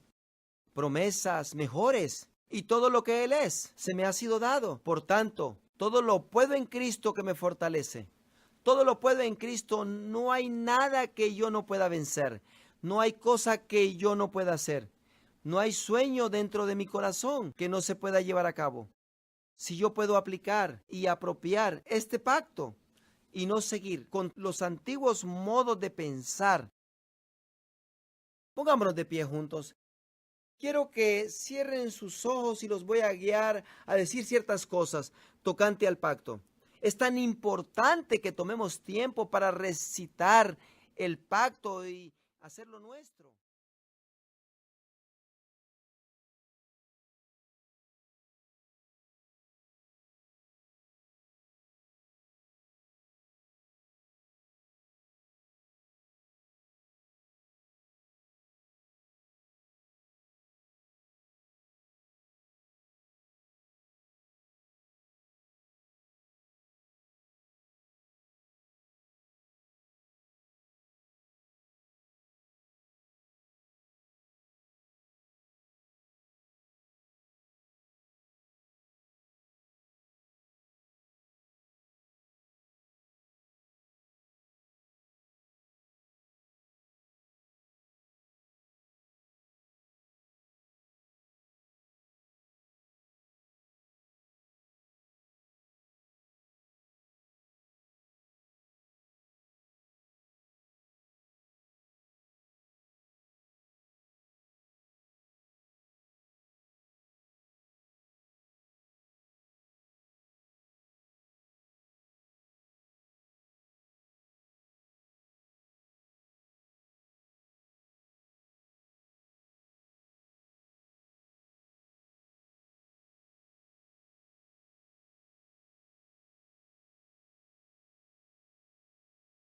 Promesas mejores. Y todo lo que Él es, se me ha sido dado. Por tanto, todo lo puedo en Cristo que me fortalece. Todo lo puedo en Cristo. No hay nada que yo no pueda vencer. No hay cosa que yo no pueda hacer. No hay sueño dentro de mi corazón que no se pueda llevar a cabo. Si yo puedo aplicar y apropiar este pacto y no seguir con los antiguos modos de pensar. Pongámonos de pie juntos. Quiero que cierren sus ojos y los voy a guiar a decir ciertas cosas tocante al pacto. Es tan importante que tomemos tiempo para recitar el pacto y hacerlo nuestro.